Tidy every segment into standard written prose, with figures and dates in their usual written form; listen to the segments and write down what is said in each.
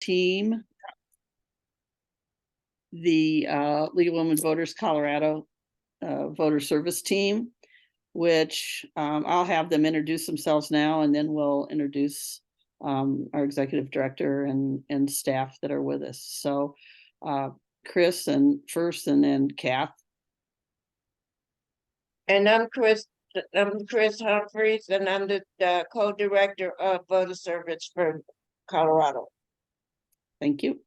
team, the League of Women Voters Colorado voter service team, which I'll have them introduce themselves now, and then we'll introduce our executive director and staff that are with us. So Chris and first, and then Kath. And I'm Chris Humphreys, and I'm the co-director of voter service for Colorado. Thank you.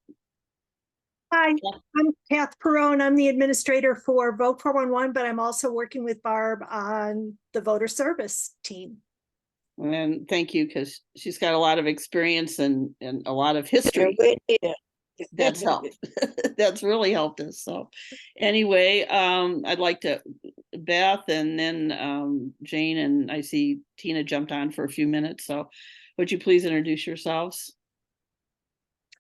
Hi, I'm Kath Perone. I'm the administrator for Vote 411, but I'm also working with Barb on the voter service team. And thank you, because she's got a lot of experience and a lot of history. That's helped. That's really helped us. So anyway, I'd like to Beth, and then Jane, and I see Tina jumped on for a few minutes. So would you please introduce yourselves?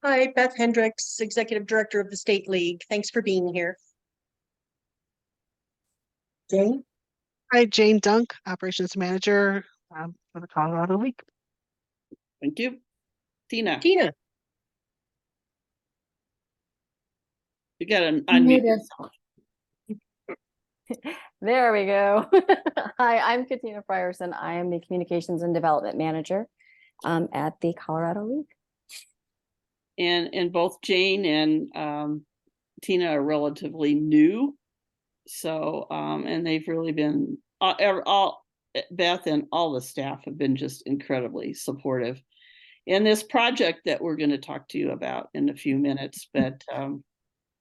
Hi, Beth Hendricks, Executive Director of the State League. Thanks for being here. Jane? Hi, Jane Dunk, Operations Manager for the Colorado League. Thank you. Tina. Tina. You got to unmute yourself. There we go. Hi, I'm Katina Frierson. I am the Communications and Development Manager at the Colorado League. And both Jane and Tina are relatively new. So, and they've really been, all Beth and all the staff have been just incredibly supportive in this project that we're going to talk to you about in a few minutes. But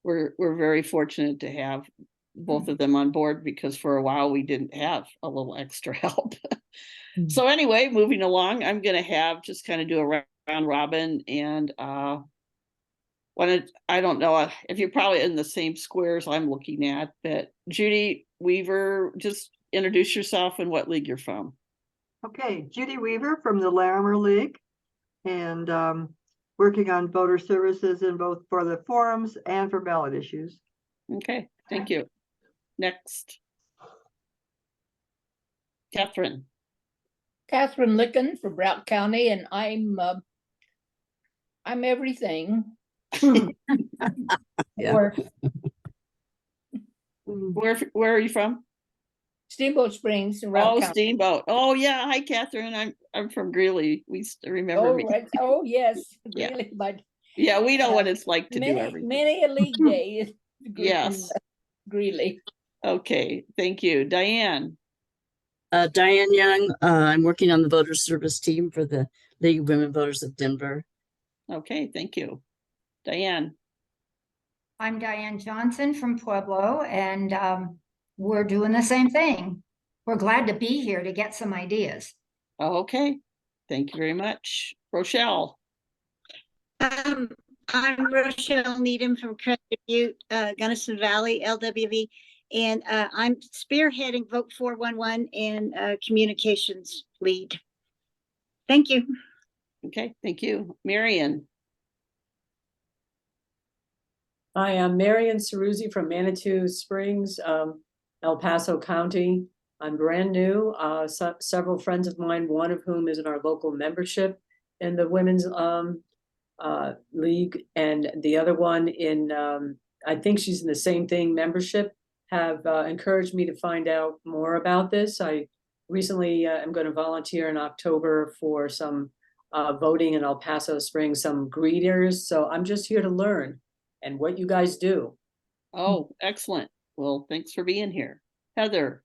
we're very fortunate to have both of them on board, because for a while we didn't have a little extra help. So anyway, moving along, I'm going to have just kind of do a round robin, and I don't know if you're probably in the same squares I'm looking at, but Judy Weaver, just introduce yourself and what league you're from. Okay, Judy Weaver from the Larimer League, and working on voter services in both for the forums and for ballot issues. Okay, thank you. Next. Catherine. Catherine Licken from Brown County, and I'm everything. Yeah. Where are you from? Steamboat Springs in Round County. Steamboat. Oh yeah. Hi, Catherine. I'm from Greeley. We remember me. Right. Oh yes, Yeah. Greeley, but yeah, we know what it's like to do everything. Many a league day. Yes. Greeley. Okay, thank you. Diane. Diane Young. I'm working on the voter service team for the League of Women Voters of Denver. Okay, thank you. Diane. I'm Diane Johnson from Pueblo, and we're doing the same thing. We're glad to be here to get some ideas. Okay, thank you very much. Rochelle. I'm Rochelle Needham from Crested Butte, Gunnison Valley, LWV, and I'm spearheading Vote 411 and communications lead. Thank you. Okay, thank you. Marion. Hi, I'm Marion Ceruzzi from Manitou Springs, El Paso County. I'm brand new. Several friends of mine, one of whom is in our local membership in the women's league, and the other one in, I think she's in the same thing, membership, have encouraged me to find out more about this. I recently am going to volunteer in October for some voting in El Paso Springs, some greeters. So I'm just here to learn and what you guys do. Oh, excellent. Well, thanks for being here. Heather.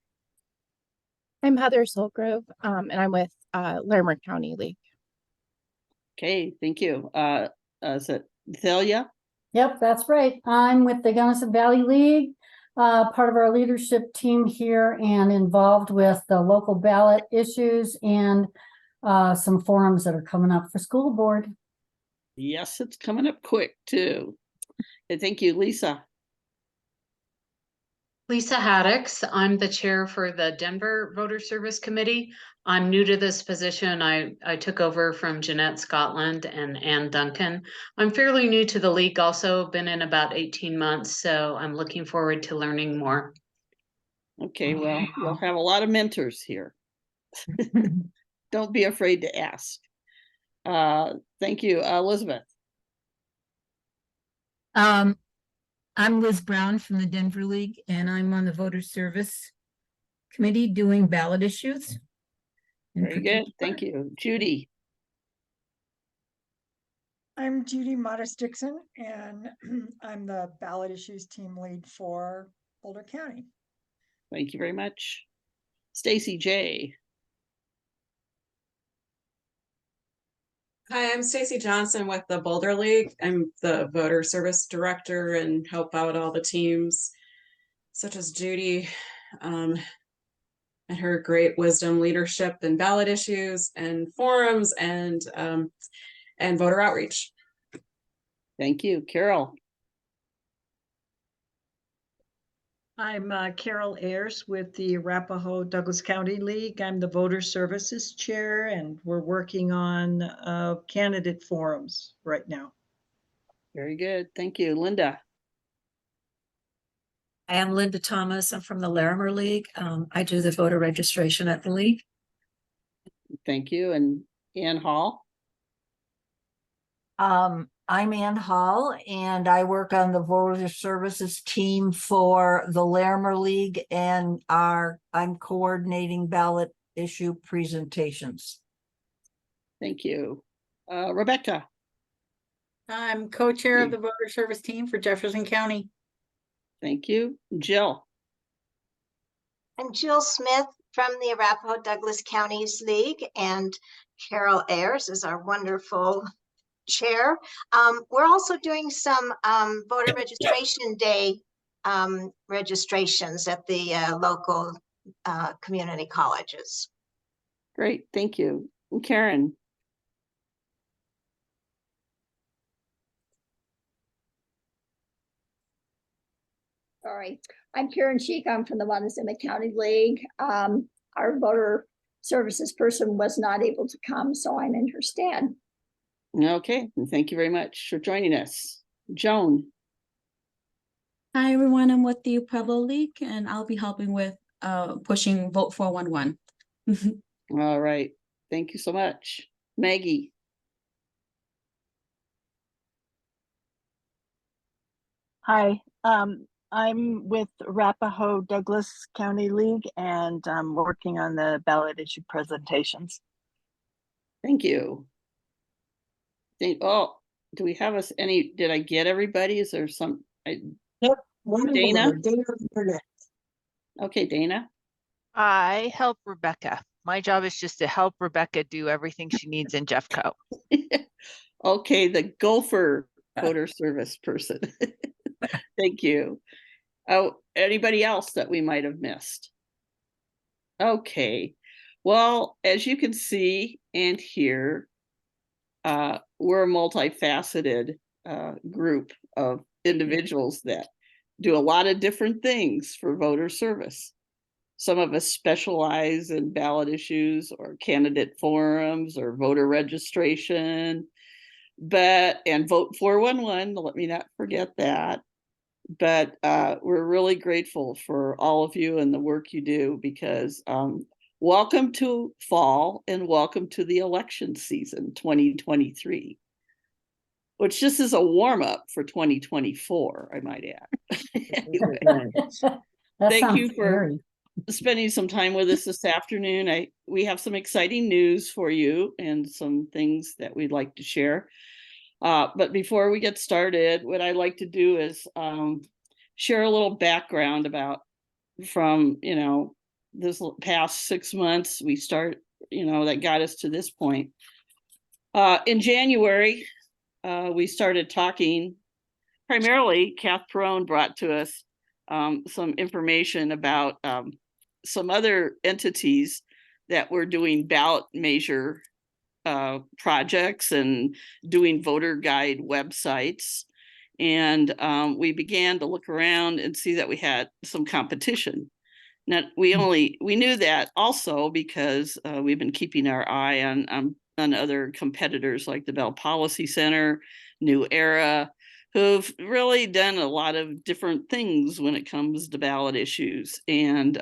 I'm Heather Solgrove, and I'm with Larimer County League. Okay, thank you. Is it Thalia? Yep, that's right. I'm with the Gunnison Valley League, part of our leadership team here, and involved with the local ballot issues and some forums that are coming up for school board. Yes, it's coming up quick too. And thank you, Lisa. Lisa Haddix. I'm the chair for the Denver Voter Service Committee. I'm new to this position. I took over from Jeanette Scotland and Ann Duncan. I'm fairly new to the league also, been in about 18 months, so I'm looking forward to learning more. Okay, well, you'll have a lot of mentors here. Don't be afraid to ask. Thank you, Elizabeth. Um, I'm Liz Brown from the Denver League, and I'm on the Voter Service Committee doing ballot issues. in Very good. particular. Thank you. Judy. I'm Judy Modest Dixon, and I'm the ballot issues team lead for Boulder County. Thank you very much. Stacy J. Hi, I'm Stacy Johnson with the Boulder League. I'm the voter service director and help out all the teams, such as Judy, and her great wisdom, leadership, and ballot issues, and forums, and voter outreach. Thank you, Carol. I'm Carol Ayers with the Arapahoe Douglas County League. I'm the Voter Services Chair, and we're working on candidate forums right now. Very good. Thank you, Linda. I am Linda Thomas. I'm from the Larimer League. I do the voter registration at the league. Thank you. And Ann Hall. I'm Ann Hall, and I work on the voter services team for the Larimer League, and I'm coordinating ballot issue presentations. Thank you. Rebecca. I'm co-chair of the voter service team for Jefferson County. Thank you. Jill. I'm Jill Smith from the Arapahoe Douglas Counties League, and Carol Ayers is our wonderful chair. We're also doing some voter registration day registrations at the local community colleges. Great, thank you. And Karen. Sorry, I'm Karen Sheik. I'm from the Montezuma County League. Our voter services person was not able to come, so I'm in her stead. Okay, and thank you very much for joining us. Joan. Hi, everyone. I'm with the Pueblo League, and I'll be helping with pushing Vote 411. All right. Thank you so much. Maggie. Hi, I'm with Arapahoe Douglas County League, and I'm working on the ballot issue presentations. Thank you. Oh, do we have us any? Did I get everybody? Is there some? Yep. Dana. Okay, Dana. I help Rebecca. My job is just to help Rebecca do everything she needs in Jeffco. Okay, the Gopher voter service person. Thank you. Oh, anybody else that we might have missed? Okay. Well, as you can see and hear, we're a multifaceted group of individuals that do a lot of different things for voter service. Some of us specialize in ballot issues or candidate forums or voter registration, and Vote 411, let me not forget that. But we're really grateful for all of you and the work you do, because welcome to fall and welcome to the election season 2023, which just is a warm up for 2024, I might add. Anyway, thank you for spending some time with us this afternoon. We have some exciting news for you and some things that we'd like to share. But before we get started, what I'd like to do is share a little background about from, this past 6 months that got us to this point. In January, we started talking, primarily Kath Perone brought to us some information about some other entities that were doing ballot measure projects and doing voter guide websites. And we began to look around and see that we had some competition. Now, we knew that also because we've been keeping our eye on other competitors like the Bell Policy Center, New Era, who've really done a lot of different things when it comes to ballot issues. And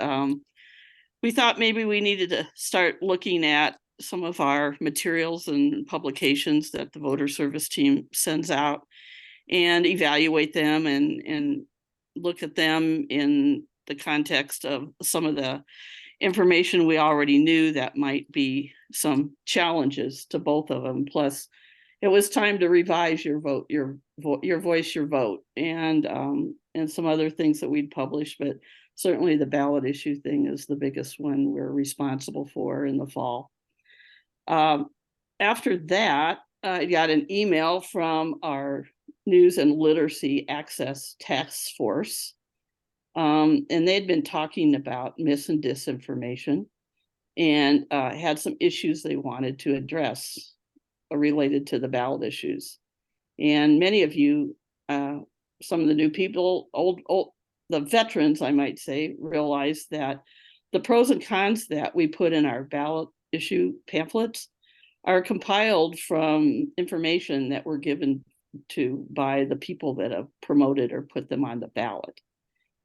we thought maybe we needed to start looking at some of our materials and publications that the voter service team sends out. and evaluate them and look at them in the context of some of the information we already knew that might be some challenges to both of them. Plus, it was time to revise your vote, your voice, your vote, and some other things that we'd published. But certainly the ballot issue thing is the biggest one we're responsible for in the fall. After that, I got an email from our News and Literacy Access Task Force. And they'd been talking about mis and disinformation and had some issues they wanted to address related to the ballot issues. And many of you, some of the new people, the veterans, I might say, realize that the pros and cons that we put in our ballot issue pamphlets are compiled from information that were given to by the people that have promoted or put them on the ballot.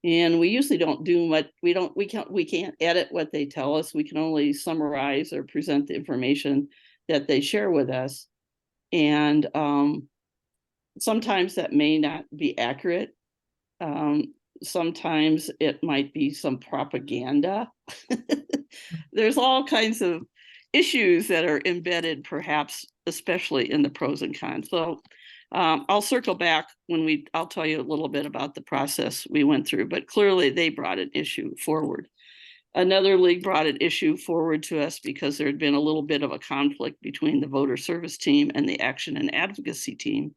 And we usually don't do much. We can't edit what they tell us. We can only summarize or present the information that they share with us. And sometimes that may not be accurate. Sometimes it might be some propaganda. There's all kinds of issues that are embedded, perhaps, especially in the pros and cons. So I'll circle back when I'll tell you a little bit about the process we went through, but clearly they brought an issue forward. Another league brought an issue forward to us because there had been a little bit of a conflict between the voter service team and the action and advocacy team,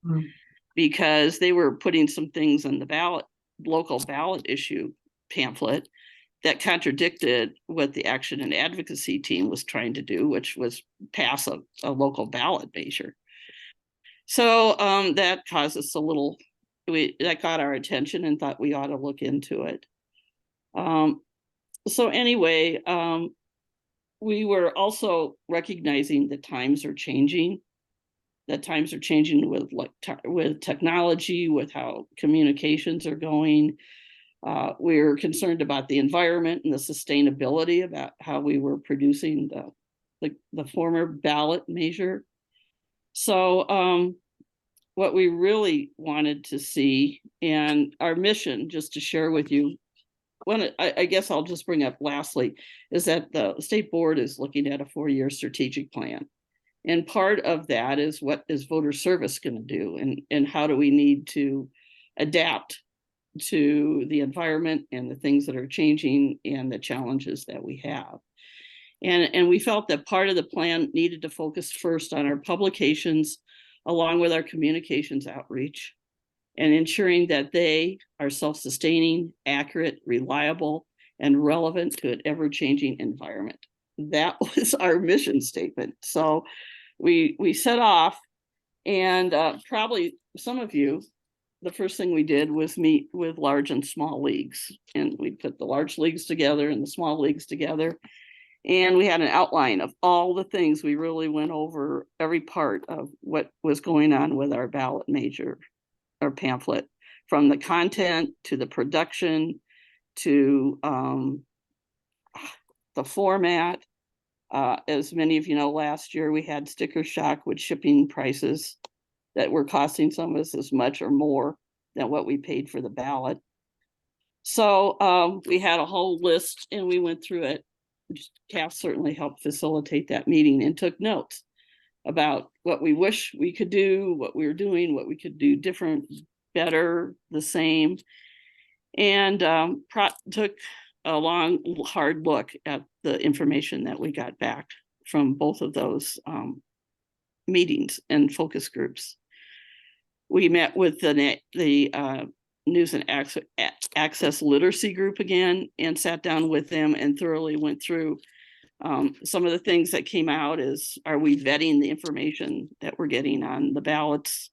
because they were putting some things in the local ballot issue pamphlet that contradicted what the action and advocacy team was trying to do, which was pass a local ballot measure. So that caused us that got our attention and thought we ought to look into it. So anyway, we were also recognizing that times are changing. That times are changing with technology, with how communications are going. We're concerned about the environment and the sustainability about how we were producing the former ballot measure. So what we really wanted to see, and our mission, just to share with you, I guess I'll just bring up lastly, is that the state board is looking at a 4-year strategic plan. And part of that is, what is voter service going to do? And how do we need to adapt to the environment and the things that are changing and the challenges that we have? And we felt that part of the plan needed to focus first on our publications, along with our communications outreach, and ensuring that they are self-sustaining, accurate, reliable, and relevant to an ever-changing environment. That was our mission statement. So we set off, and probably some of you, the first thing we did was meet with large and small leagues, and we put the large leagues together and the small leagues together. And we had an outline of all the things. We really went over every part of what was going on with our ballot measure or pamphlet, from the content to the production to the format. As many of you know, last year we had sticker shock with shipping prices that were costing some of us as much or more than what we paid for the ballot. So we had a whole list and we went through it. Cass certainly helped facilitate that meeting and took notes about what we wish we could do, what we were doing, what we could do different, better, the same, and took a long, hard look at the information that we got back from both of those meetings and focus groups. We met with the News and Access Literacy Group again and sat down with them and thoroughly went through some of the things that came out. Is, are we vetting the information that we're getting on the ballots?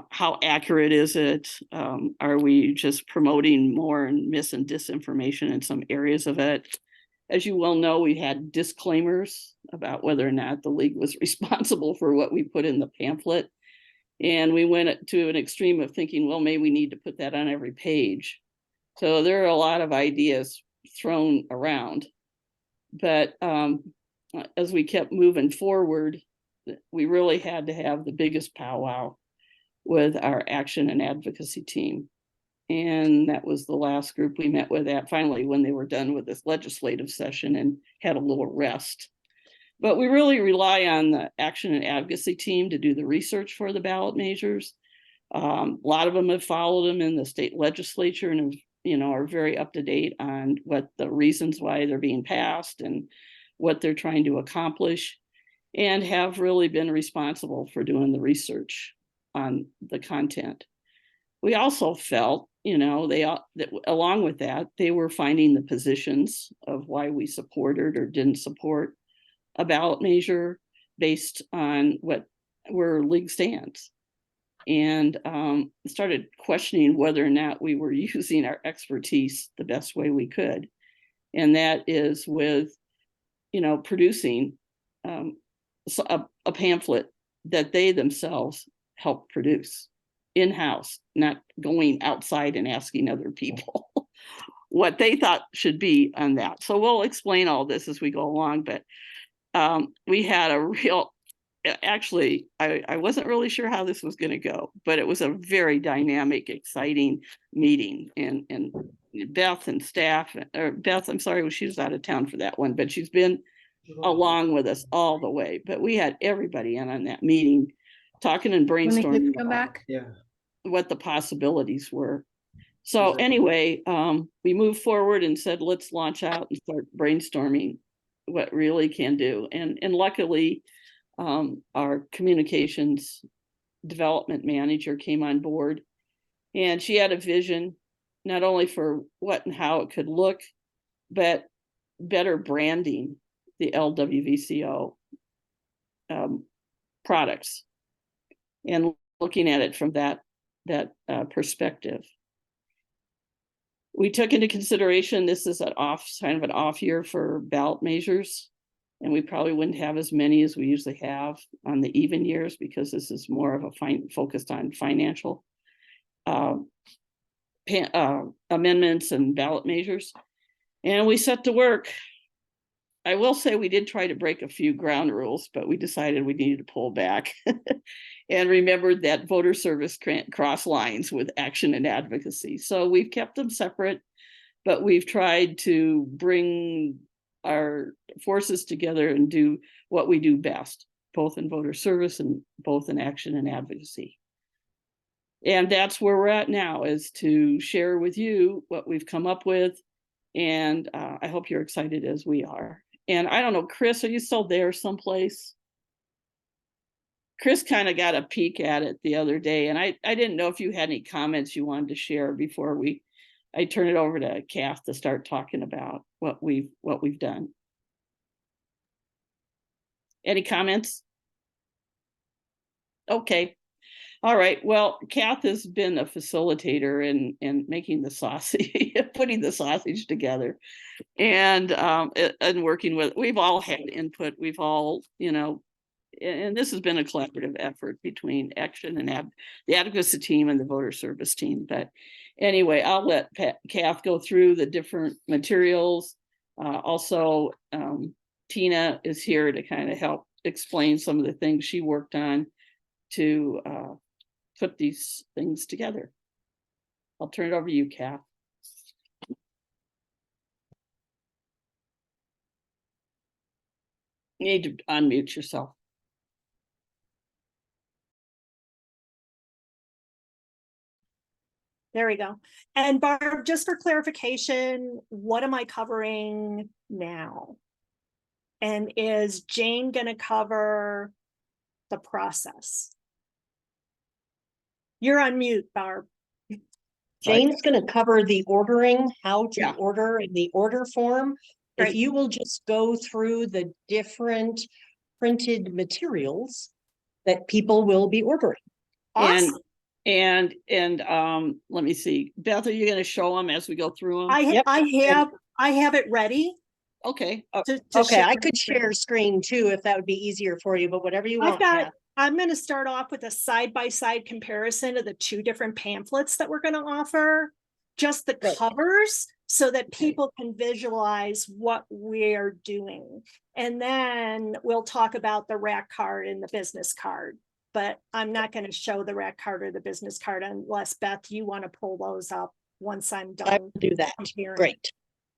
How accurate is it? Are we just promoting more mis and disinformation in some areas of it? As you well know, we had disclaimers about whether or not the league was responsible for what we put in the pamphlet. And we went to an extreme of thinking, well, maybe we need to put that on every page. So there are a lot of ideas thrown around. But as we kept moving forward, we really had to have the biggest powwow with our action and advocacy team. And that was the last group we met with at finally when they were done with this legislative session and had a little rest. But we really rely on the action and advocacy team to do the research for the ballot measures. A lot of them have followed them in the state legislature and have, are very up to date on what the reasons why they're being passed and what they're trying to accomplish, and have really been responsible for doing the research on the content. We also felt, that along with that, they were finding the positions of why we supported or didn't support a ballot measure based on where league stands, and started questioning whether or not we were using our expertise the best way we could. And that is with, producing a pamphlet that they themselves helped produce in-house, not going outside and asking other people what they thought should be on that. So we'll explain all this as we go along, but we had a real, actually, I wasn't really sure how this was going to go, but it was a very dynamic, exciting meeting. And Beth and staff, or Beth, I'm sorry, she was out of town for that one, but she's been along with us all the way. But we had everybody in on that meeting, talking and brainstorming about what the possibilities were. So anyway, we moved forward and said, let's launch out and start brainstorming what really can do. And luckily, our communications development manager came on board, and she had a vision not only for what and how it could look, but better branding the LWVCO products and looking at it from that perspective. We took into consideration this is kind of an off year for ballot measures, and we probably wouldn't have as many as we usually have on the even years because this is more of a focused on financial amendments and ballot measures. And we set to work. I will say we did try to break a few ground rules, but we decided we needed to pull back and remembered that voter service cross lines with action and advocacy. So we've kept them separate, but we've tried to bring our forces together and do what we do best, both in voter service and both in action and advocacy. And that's where we're at now, is to share with you what we've come up with. And I hope you're excited as we are. And I don't know, Chris, are you still there someplace? Chris kind of got a peek at it the other day, and I didn't know if you had any comments you wanted to share before I turn it over to Kath to start talking about what we've done. Any comments? Okay. All right. Well, Kath has been a facilitator in making the sausage, putting the sausage together, and working with. We've all had input. We've all, and this has been a collaborative effort between action and the advocacy team and the voter service team. But anyway, I'll let Kath go through the different materials. Also, Tina is here to kind of help explain some of the things she worked on to put these things together. I'll turn it over to you, Kath. You need to unmute yourself. There we go. And Barb, just for clarification, what am I covering now? And is Jane going to cover the process? You're on mute, Barb. Jane's going to cover the ordering, how to order in the order form. Great. If you will just go through the different printed materials that people will be ordering. Awesome. And let me see, Beth, are you going to show them as we go through them? I have it ready. Okay. Okay, I could share screen too if that would be easier for you, but whatever you want. I'm going to start off with a side-by-side comparison of the two different pamphlets that we're going to offer, just the covers, so that people can visualize what we're doing. And then we'll talk about the rack card and the business card. but I'm not going to show the rec card or the business card unless Beth, you want to pull those up once I'm done. I will do that. comparing. Great.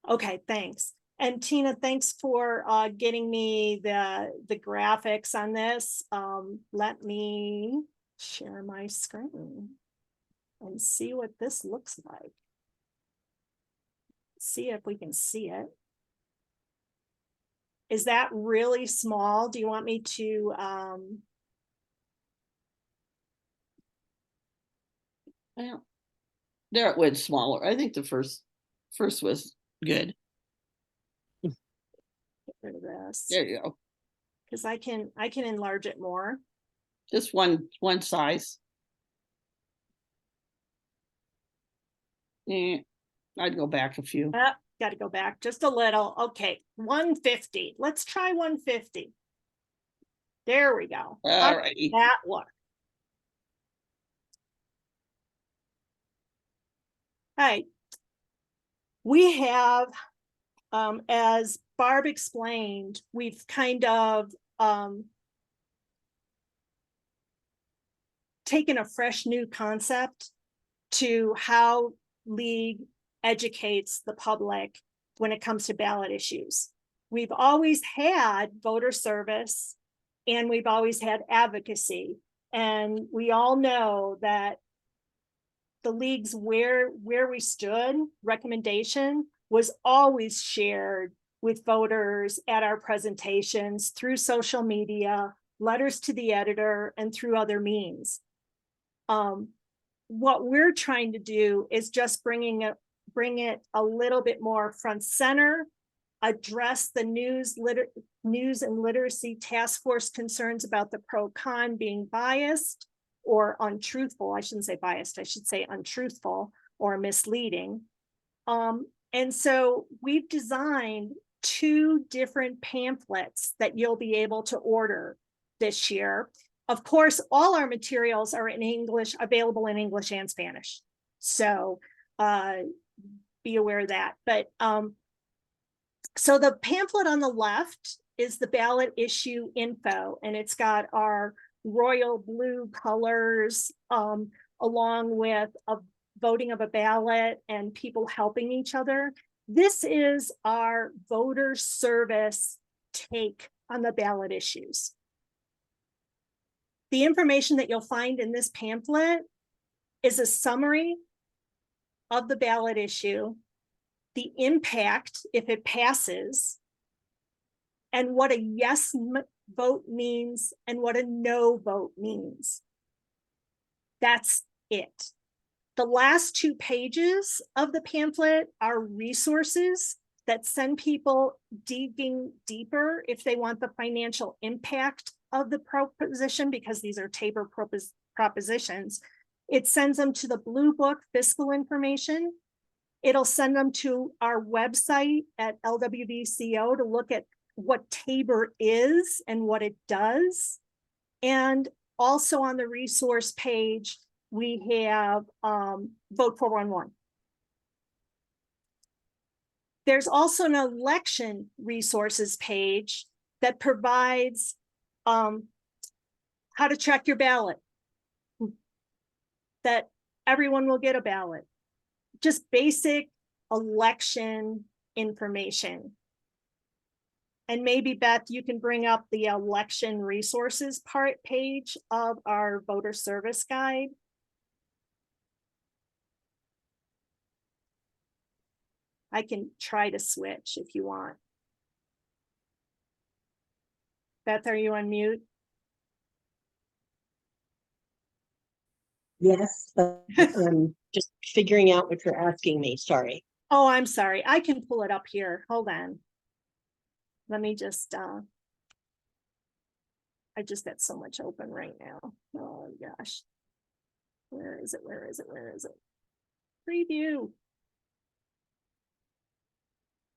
Okay, thanks. And Tina, thanks for getting me the graphics on this. Let me share my screen and see what this looks like. See if we can see it. Is that really small? Do you want me to Well, there it went smaller. I think the first was good. get rid of this? There you go. Because I can enlarge it more. Just one size. Yeah, I'd go back a few. Got to go back just a little. Okay, 150. Let's try 150. There we go. All righty. That look. All right. We have, as Barb explained, we've kind of taken a fresh new concept to how League educates the public when it comes to ballot issues. We've always had voter service and we've always had advocacy. And we all know that the League's where we stood recommendation was always shared with voters at our presentations through social media, letters to the editor, and through other means. What we're trying to do is just bring it a little bit more front center, address the news and literacy task force concerns about the pro-con being biased or untruthful. I shouldn't say biased, I should say untruthful or misleading. And so we've designed 2 different pamphlets that you'll be able to order this year. Of course, all our materials are in English, available in English and Spanish. So be aware of that. But so the pamphlet on the left is the ballot issue info, and it's got our royal blue colors along with a voting of a ballot and people helping each other. This is our voter service take on the ballot issues. The information that you'll find in this pamphlet is a summary of the ballot issue, the impact if it passes, and what a yes vote means and what a no vote means. That's it. The last 2 pages of the pamphlet are resources that send people digging deeper if they want the financial impact of the proposition, because these are Tabor propositions. It sends them to the Blue Book fiscal information. It'll send them to our website at LWVCO to look at what Tabor is and what it does. And also on the resource page, we have Vote 411. There's also an election resources page that provides how to check your ballot, that everyone will get a ballot, just basic election information. And maybe Beth, you can bring up the election resources page of our voter service guide. I can try to switch if you want. Beth, are you on mute? Yes, but I'm just figuring out what you're asking me. Sorry. Oh, I'm sorry. I can pull it up here. Hold on. Let me just, I just got so much open right now. Oh gosh. Where is it? Where is it? Where is it? Preview.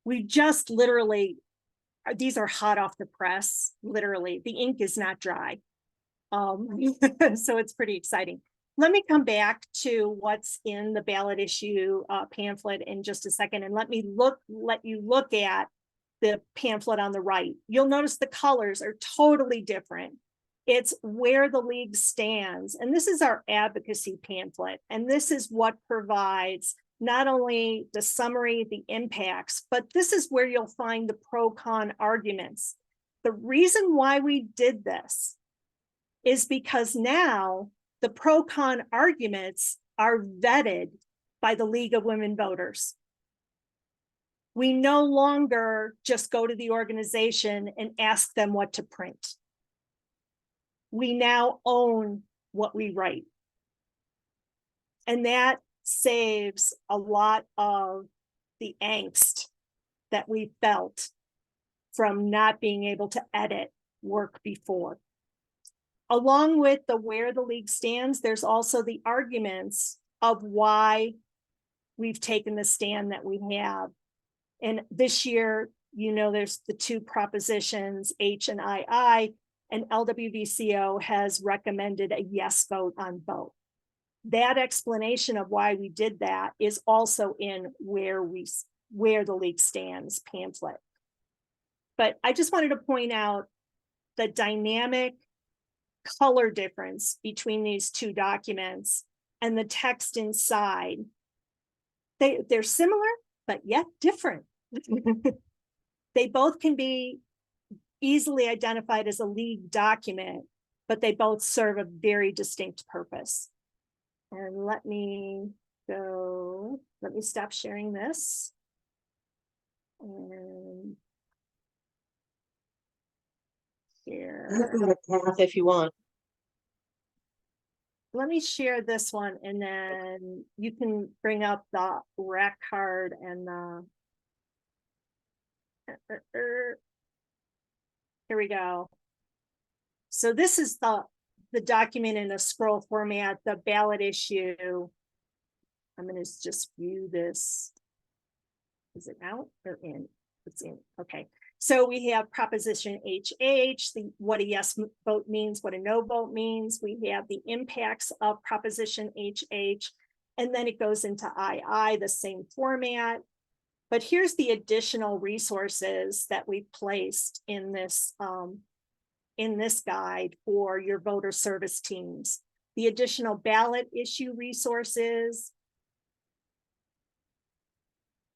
We just literally, these are hot off the press, literally. The ink is not dry. So it's pretty exciting. Let me come back to what's in the ballot issue pamphlet in just a second, and let you look at the pamphlet on the right. You'll notice the colors are totally different. It's where the league stands. And this is our advocacy pamphlet. And this is what provides not only the summary, the impacts, but this is where you'll find the pro-con arguments. The reason why we did this is because now the pro-con arguments are vetted by the League of Women Voters. We no longer just go to the organization and ask them what to print. We now own what we write. And that saves a lot of the angst that we felt from not being able to edit work before. Along with the where the league stands, there's also the arguments of why we've taken the stand that we have. And this year, there's the two propositions, H and II, and LWVCO has recommended a yes vote on both. That explanation of why we did that is also in where the league stands pamphlet. But I just wanted to point out the dynamic color difference between these two documents and the text inside. They're similar, but yet different. They both can be easily identified as a league document, but they both serve a very distinct purpose. And let me stop sharing this. And here. If you want. Let me share this one, and then you can bring up the rack card and the. Here we go. So this is the document in a scroll format, the ballot issue. I'm going to just view this. Is it out or in? It's in. Okay. So we have proposition HH, what a yes vote means, what a no vote means. We have the impacts of proposition HH, and then it goes into II, the same format. But here's the additional resources that we placed in this guide for your voter service teams. The additional ballot issue resources,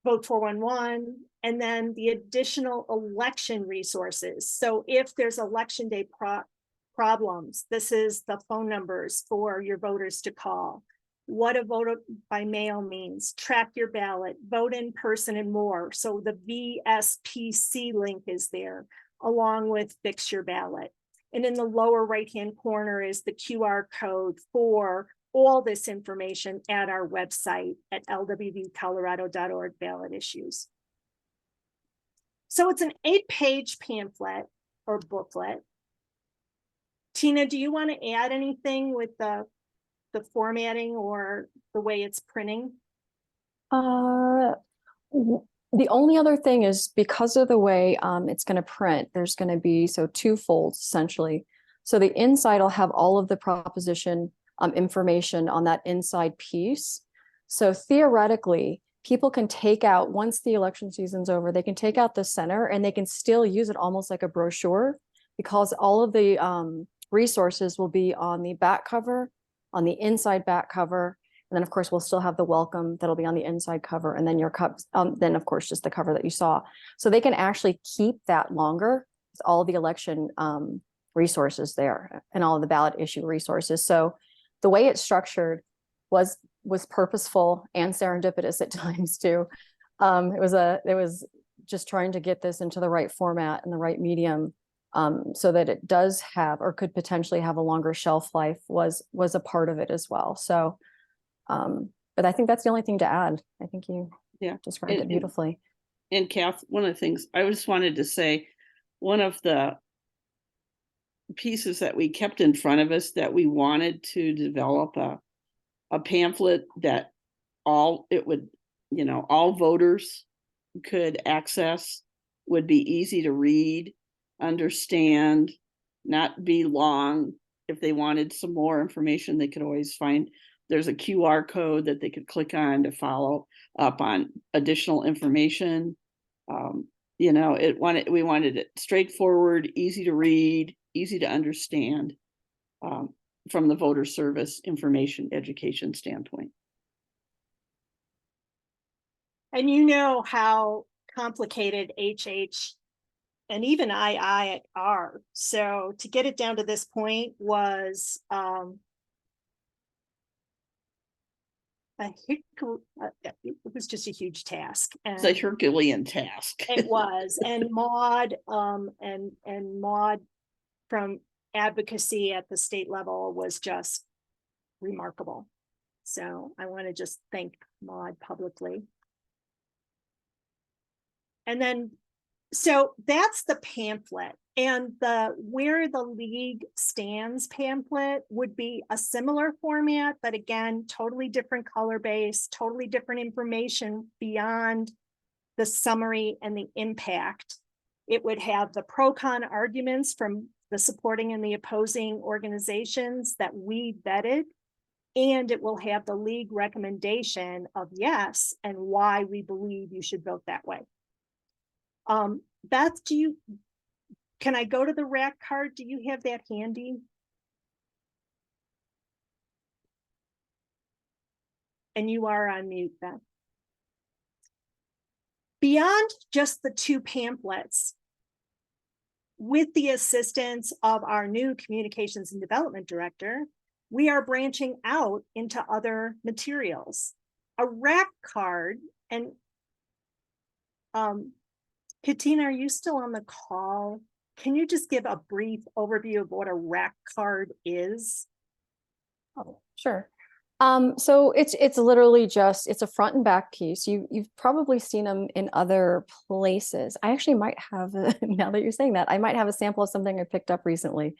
Vote 411, and then the additional election resources. So if there's election day problems, this is the phone numbers for your voters to call. What a vote by mail means, track your ballot, vote in person, and more. So the VSPC link is there, along with fix your ballot. And in the lower right-hand corner is the QR code for all this information at our website at lwvcolorado.org ballot issues. So it's an 8-page pamphlet or booklet. Tina, do you want to add anything with the formatting or the way it's printing? The only other thing is because of the way it's going to print, there's going to be two folds essentially. So the inside will have all of the proposition information on that inside piece. So theoretically, people can take out, once the election season's over, they can take out the center and they can still use it almost like a brochure, because all of the resources will be on the back cover, on the inside back cover. And then of course, we'll still have the welcome that'll be on the inside cover. And then your cups, then of course, just the cover that you saw. So they can actually keep that longer with all the election resources there and all of the ballot issue resources. So the way it's structured was purposeful and serendipitous at times too. It was just trying to get this into the right format and the right medium, so that it does have, or could potentially have, a longer shelf life was a part of it as well. So, but I think that's the only thing to add. I think you described it beautifully. And Kath, one of the things I just wanted to say, one of the pieces that we kept in front of us that we wanted to develop a pamphlet that all voters could access, would be easy to read, understand, not be long. If they wanted some more information, they could always find, there's a QR code that they could click on to follow up on additional information. We wanted it straightforward, easy to read, easy to understand from the voter service information education standpoint. And you know how complicated HH and even II are. So to get it down to this point was it was just a huge task. It's a Herculean task. It was. And Maud and Maud from advocacy at the state level was just remarkable. So I want to just thank Maud publicly. And then, so that's the pamphlet, and the where the league stands pamphlet would be a similar format, but again, totally different color base, totally different information beyond the summary and the impact. It would have the pro-con arguments from the supporting and the opposing organizations that we vetted, and it will have the league recommendation of yes and why we believe you should vote that way. Beth, can I go to the rack card? Do you have that handy? And you are on mute, Beth. Beyond just the two pamphlets, with the assistance of our new communications and development director, we are branching out into other materials. A rack card, and Katina, are you still on the call? Can you just give a brief overview of what a rack card is? Oh, sure. So it's literally just, it's a front and back piece. You've probably seen them in other places. I actually might have, now that you're saying that, I might have a sample of something I picked up recently.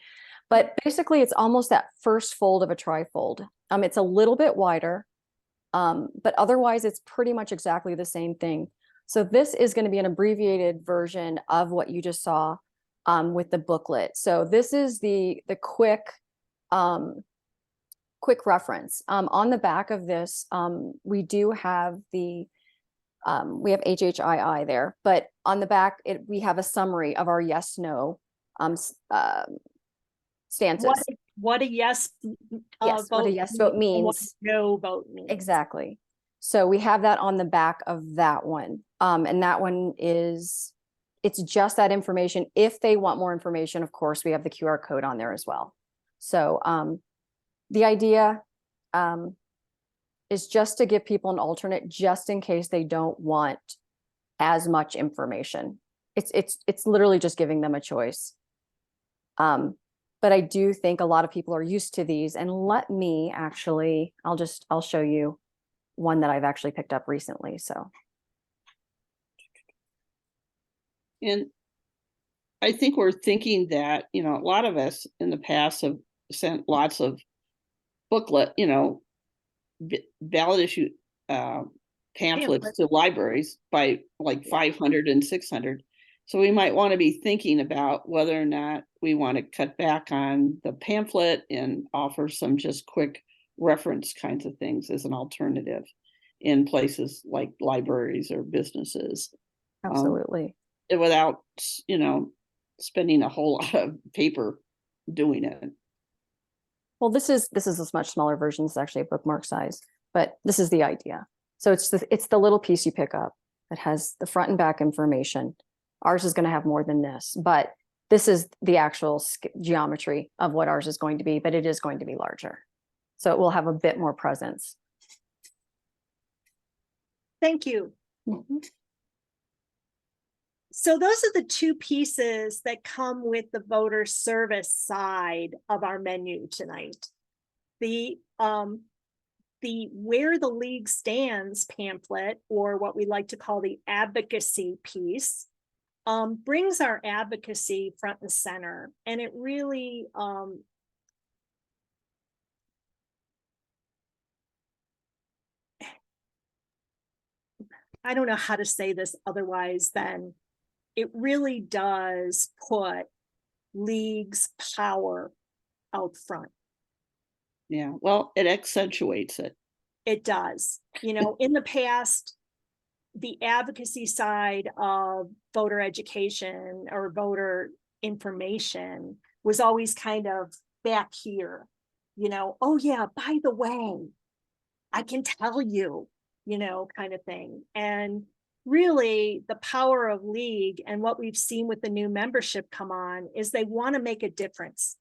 But basically it's almost that first fold of a trifold. It's a little bit wider, but otherwise it's pretty much exactly the same thing. So this is going to be an abbreviated version of what you just saw with the booklet. So this is the quick reference. On the back of this, we do have we have HHII there, but on the back we have a summary of our yes no stances. What a yes Yes, what a yes vote means. No vote means. Exactly. So we have that on the back of that one. And that one it's just that information. If they want more information, of course, we have the QR code on there as well. So the idea is just to give people an alternate, just in case they don't want as much information. It's literally just giving them a choice. But I do think a lot of people are used to these, and let me actually, I'll show you one that I've actually picked up recently. So. And I think we're thinking that, a lot of us in the past have sent lots of booklet, ballot issue pamphlets to libraries by like 500 and 600. So we might want to be thinking about whether or not we want to cut back on the pamphlet and offer some just quick reference kinds of things as an alternative in places like libraries or businesses. Absolutely. Without, spending a whole lot of paper doing it. Well, this is a much smaller version. It's actually a bookmark size, but this is the idea. So it's the little piece you pick up that has the front and back information. Ours is going to have more than this, but this is the actual geometry of what ours is going to be, but it is going to be larger. So it will have a bit more presence. Thank you. Mm-hmm. So those are the two pieces that come with the voter service side of our menu tonight. The Where the League Stands pamphlet, or what we like to call the advocacy piece, brings our advocacy front and center. And it really, I don't know how to say this otherwise than it really does put League's power out front. Yeah, well, it accentuates it. It does. In the past, the advocacy side of voter education or voter information was always kind of back here, oh yeah, by the way, I can tell you, kind of thing. And really the power of League and what we've seen with the new membership come on is they want to make a difference.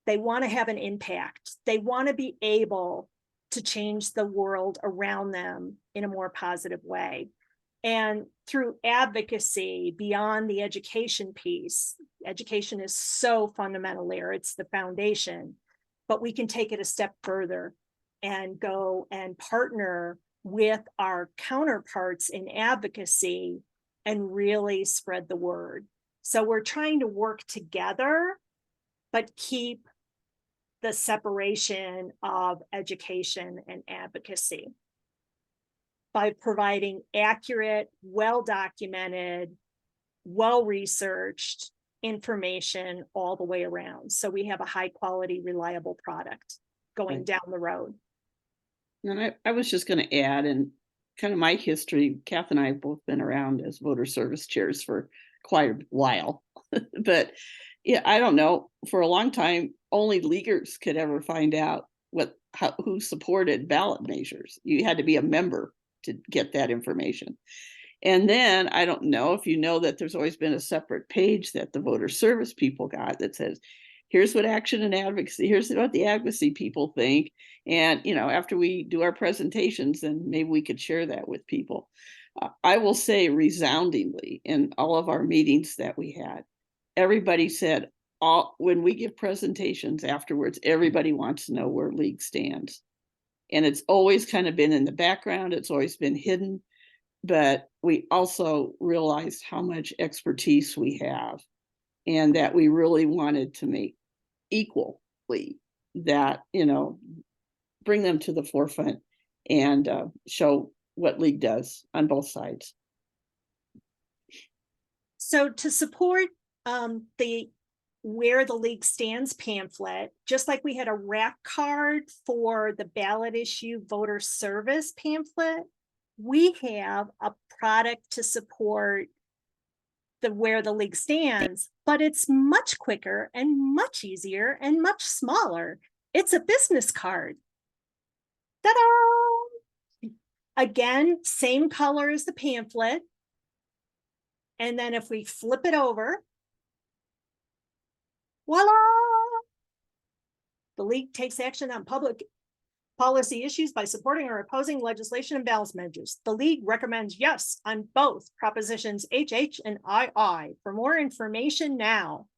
They want to have an impact. They want to be able to change the world around them in a more positive way. And through advocacy beyond the education piece, education is so fundamental there, it's the foundation, but we can take it a step further and go and partner with our counterparts in advocacy and really spread the word. So we're trying to work together, but keep the separation of education and advocacy by providing accurate, well-documented, well-researched information all the way around. So we have a high quality, reliable product going Right. down the road. And I was just going to add, and kind of my history, Kath and I have both been around as voter service chairs for quite a while. But yeah, I don't know, for a long time, only leaguers could ever find out who supported ballot measures. You had to be a member to get that information. And then I don't know if you know that there's always been a separate page that the voter service people got that says, here's what action and advocacy, here's what the advocacy people think. And, after we do our presentations, then maybe we could share that with people. I will say resoundingly in all of our meetings that we had, everybody said, when we give presentations afterwards, everybody wants to know where League stands. And it's always kind of been in the background. It's always been hidden. But we also realized how much expertise we have and that we really wanted to make equally that, bring them to the forefront and show what League does on both sides. So to support the Where the League Stands pamphlet, just like we had a rack card for the ballot issue voter service pamphlet, we have a product to support the Where the League Stands, but it's much quicker and much easier and much smaller. It's a business card. Ta-da! Again, same color as the pamphlet. And then if we flip it over, voila! The League takes action on public policy issues by supporting or opposing legislation and ballot measures. The League recommends yes on both propositions HH and II. For more information now,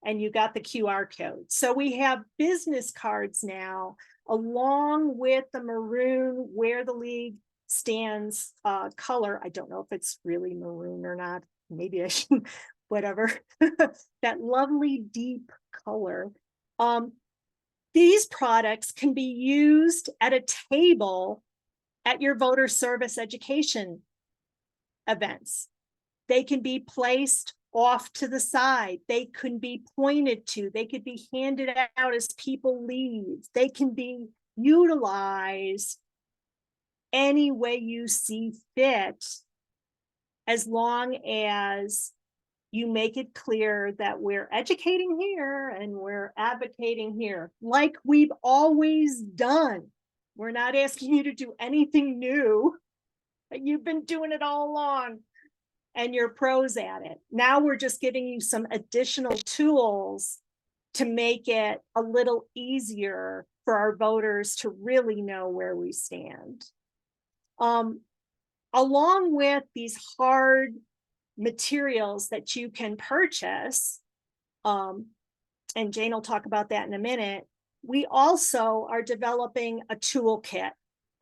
and you got the QR code. So we have business cards now, along with the maroon Where the League Stands color. I don't know if it's really maroon or not. Maybe I should, whatever. That lovely deep color. These products can be used at a table at your voter service education events. They can be placed off to the side. They can be pointed to. They could be handed out as people leave. They can be utilized any way you see fit, as long as you make it clear that we're educating here and we're advocating here, like we've always done. We're not asking you to do anything new. You've been doing it all along and you're pros at it. Now we're just giving you some additional tools to make it a little easier for our voters to really know where we stand. Along with these hard materials that you can purchase, and Jane will talk about that in a minute, we also are developing a toolkit,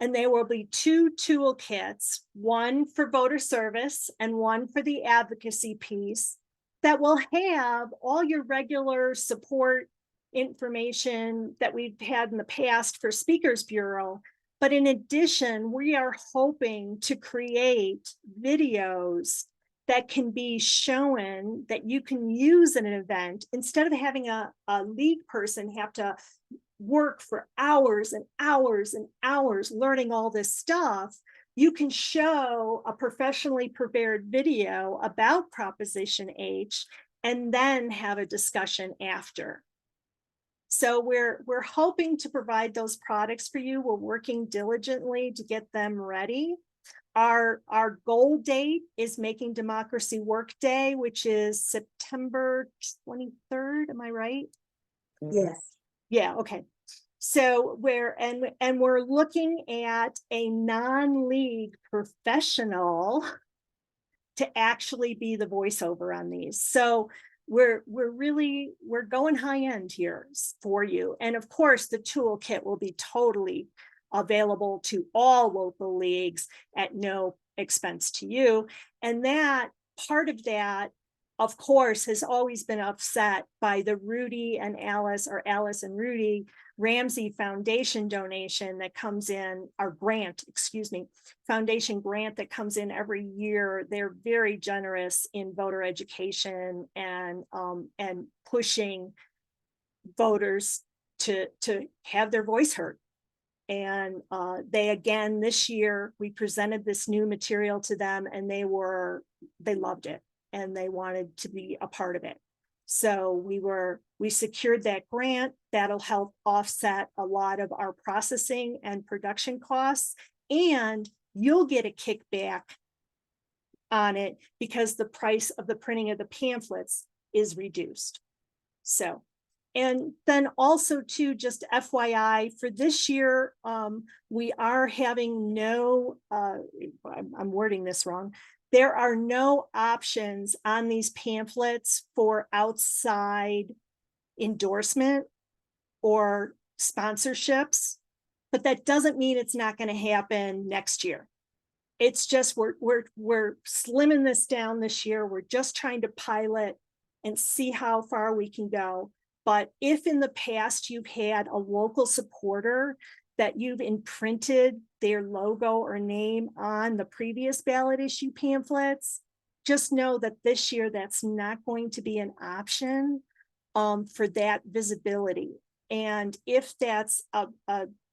and there will be 2 toolkits, one for voter service and one for the advocacy piece, that will have all your regular support information that we've had in the past for Speakers Bureau. But in addition, we are hoping to create videos that can be shown that you can use in an event, instead of having a League person have to work for hours and hours and hours learning all this stuff. You can show a professionally prepared video about Proposition H and then have a discussion after. So we're hoping to provide those products for you. We're working diligently to get them ready. Our goal date is Making Democracy Work Day, which is September 23rd. Am I right? Yes. Yeah, okay. So we're looking at a non-league professional to actually be the voiceover on these. So we're going high end here for you. And of course, the toolkit will be totally available to all local leagues at no expense to you. And that part of that, of course, has always been upset by the Rudy and Alice, or Alice and Rudy Ramsey Foundation donation that comes in, our grant, excuse me, foundation grant that comes in every year. They're very generous in voter education and pushing voters to have their voice heard. And they, again, this year, we presented this new material to them, and they loved it, and they wanted to be a part of it. So we secured that grant. That'll help offset a lot of our processing and production costs, and you'll get a kickback on it because the price of the printing of the pamphlets is reduced. So, and then also too, just FYI, for this year, we are having no, I'm wording this wrong. There are no options on these pamphlets for outside endorsement or sponsorships, but that doesn't mean it's not going to happen next year. It's just we're slimming this down this year. We're just trying to pilot and see how far we can go. But if in the past you've had a local supporter that you've imprinted their logo or name on the previous ballot issue pamphlets, just know that this year that's not going to be an option for that visibility. And if that's a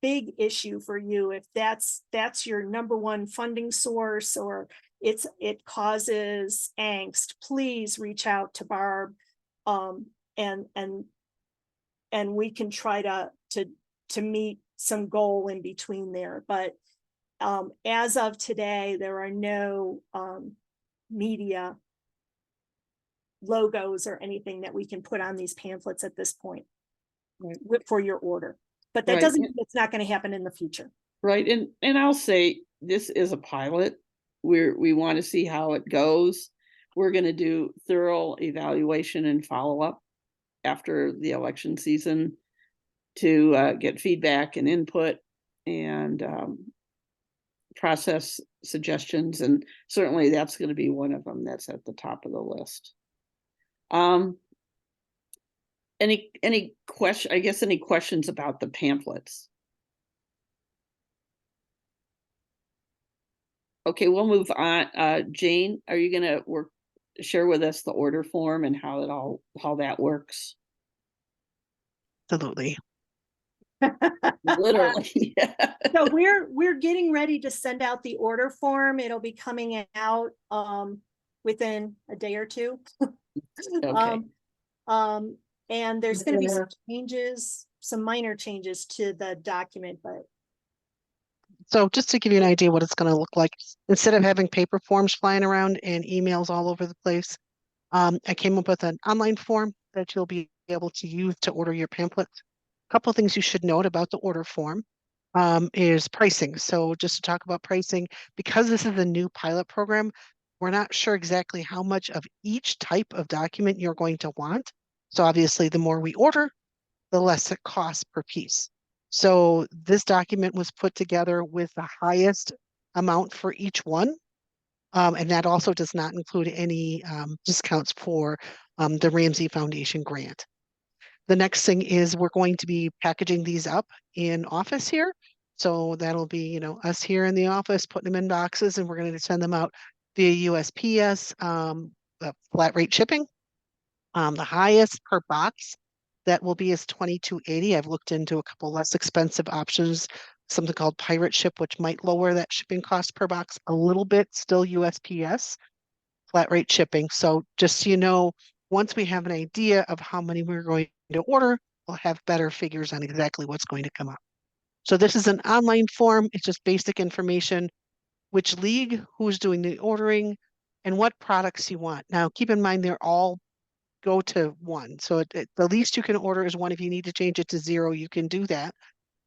big issue for you, if that's your number one funding source, or it causes angst, please reach out to Barb, and we can try to meet some goal in between there. But as of today, there are no media logos or anything that we can put on these pamphlets at this point for your order. But that doesn't mean it's not going to happen in the future. Right. And I'll say this is a pilot. We want to see how it goes. We're going to do thorough evaluation and follow-up after the election season to get feedback and input and process suggestions. And certainly that's going to be one of them that's at the top of the list. Any questions about the pamphlets? Okay, we'll move on. Jane, are you going to share with us the order form and how that works? Absolutely. Literally. So we're getting ready to send out the order form. It'll be coming out within a day or two. Okay. And there's going to be some changes, some minor changes to the document, but So just to give you an idea what it's going to look like, instead of having paper forms flying around and emails all over the place, I came up with an online form that you'll be able to use to order your pamphlets. A couple of things you should note about the order form is pricing. So just to talk about pricing, because this is a new pilot program, we're not sure exactly how much of each type of document you're going to want. So obviously, the more we order, the less it costs per piece. So this document was put together with the highest amount for each one. And that also does not include any discounts for the Ramsey Foundation grant. The next thing is we're going to be packaging these up in office here. So that'll be, us here in the office, putting them in boxes, and we're going to send them out via USPS, flat rate shipping. The highest per box that will be is $22.80. I've looked into a couple less expensive options, something called Pirate Ship, which might lower that shipping cost per box a little bit, still USPS, flat rate shipping. So just so you know, once we have an idea of how many we're going to order, we'll have better figures on exactly what's going to come up. So this is an online form. It's just basic information, which league, who's doing the ordering, and what products you want. Now, keep in mind, they're all go to one. So the least you can order is one. If you need to change it to 0, you can do that.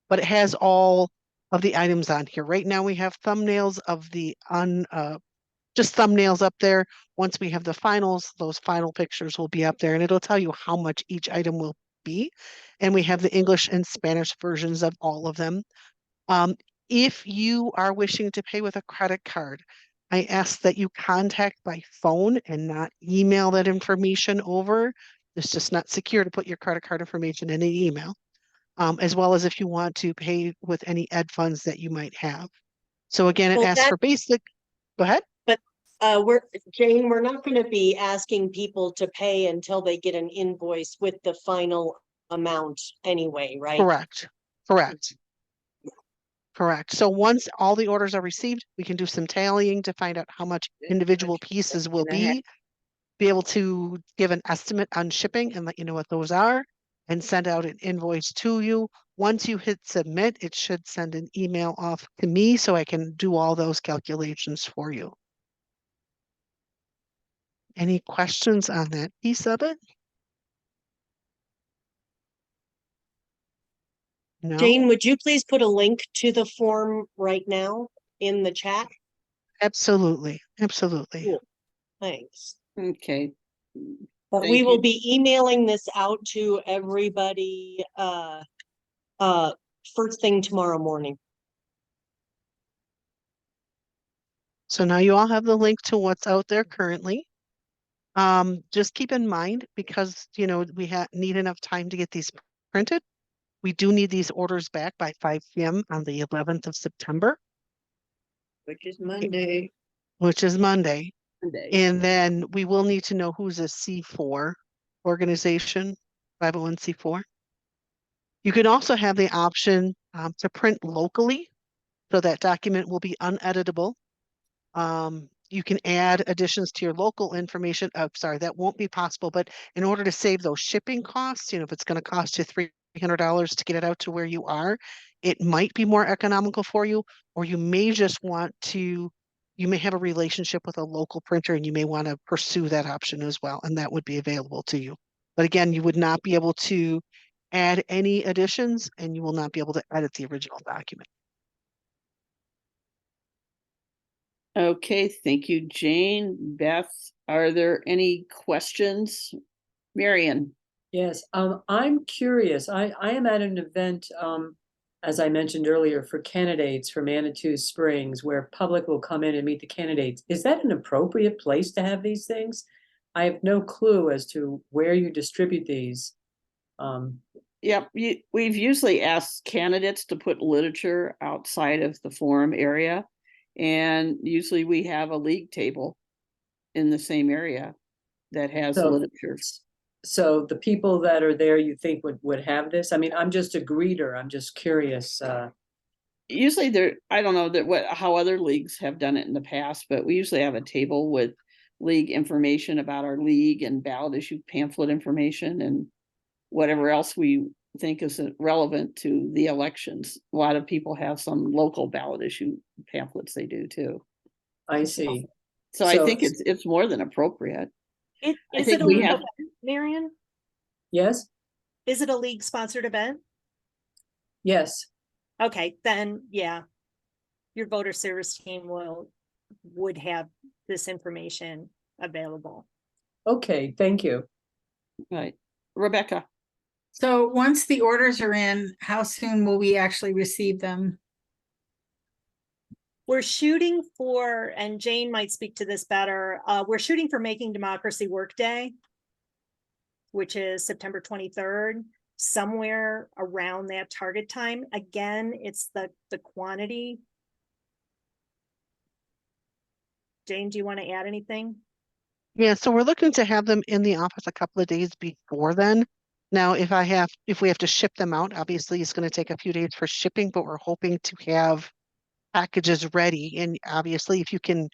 But it has all of the items on here. Right now we have thumbnails of the just thumbnails up there. Once we have the finals, those final pictures will be up there, and it'll tell you how much each item will be. And we have the English and Spanish versions of all of them. If you are wishing to pay with a credit card, I ask that you contact by phone and not email that information over. It's just not secure to put your credit card information in an email, as well as if you want to pay with any ed funds that you might have. So again, it Well, asks for basic, go ahead. But Jane, we're not going to be asking people to pay until they get an invoice with the final amount anyway, right? Correct, correct. Correct. So once all the orders are received, we can do some tallying to find out how much individual pieces will be able to give an estimate on shipping and let you know what those are, and send out an invoice to you. Once you hit submit, it should send an email off to me so I can do all those calculations for you. Any questions on that piece of it? No? Jane, would you please put a link to the form right now in the chat? Absolutely. Absolutely. Cool. Thanks. Okay. But Thank we will you. be emailing this out to everybody first thing tomorrow morning. So now you all have the link to what's out there currently. Just keep in mind, because we need enough time to get these printed. We do need these orders back by 5 p.m. on the 11th of September. Which is Monday. Which is Monday. Monday. And then we will need to know who's a C4 organization, 501c4. You can also have the option to print locally, so that document will be uneditable. You can add additions to your local information. Sorry, that won't be possible, but in order to save those shipping costs, if it's going to cost you $300 to get it out to where you are, it might be more economical for you, or you may just want to, you may have a relationship with a local printer and you may want to pursue that option as well, and that would be available to you. But again, you would not be able to add any additions, and you will not be able to edit the original document. Okay, thank you, Jane. Beth, are there any questions? Marion? Yes, I'm curious. I am at an event, as I mentioned earlier, for candidates for Manitou Springs, where public will come in and meet the candidates. Is that an appropriate place to have these things? I have no clue as to where you distribute these. Yep, we've usually asked candidates to put literature outside of the forum area, and usually we have a league table in the same area that has literature. So the people that are there, you think would have this? I mean, I'm just a greeter. I'm just curious. Usually I don't know how other leagues have done it in the past, but we usually have a table with league information about our league and ballot issue pamphlet information and whatever else we think is relevant to the elections. A lot of people have some local ballot issue pamphlets they do too. I see. So I think it's more than appropriate. Is I think it a we league have. event, Marion? Yes. Is it a league sponsored event? Yes. Okay, then yeah, your voter service team would have this information available. Okay, thank you. Right, Rebecca. So once the orders are in, how soon will we actually receive them? We're shooting for, and Jane might speak to this better, we're shooting for Making Democracy Work Day, which is September 23rd, somewhere around that target time. Again, it's the quantity. Jane, do you want to add anything? Yeah, so we're looking to have them in the office a couple of days before then. Now, if we have to ship them out, obviously it's going to take a few days for shipping, but we're hoping to have packages ready. And obviously, if you can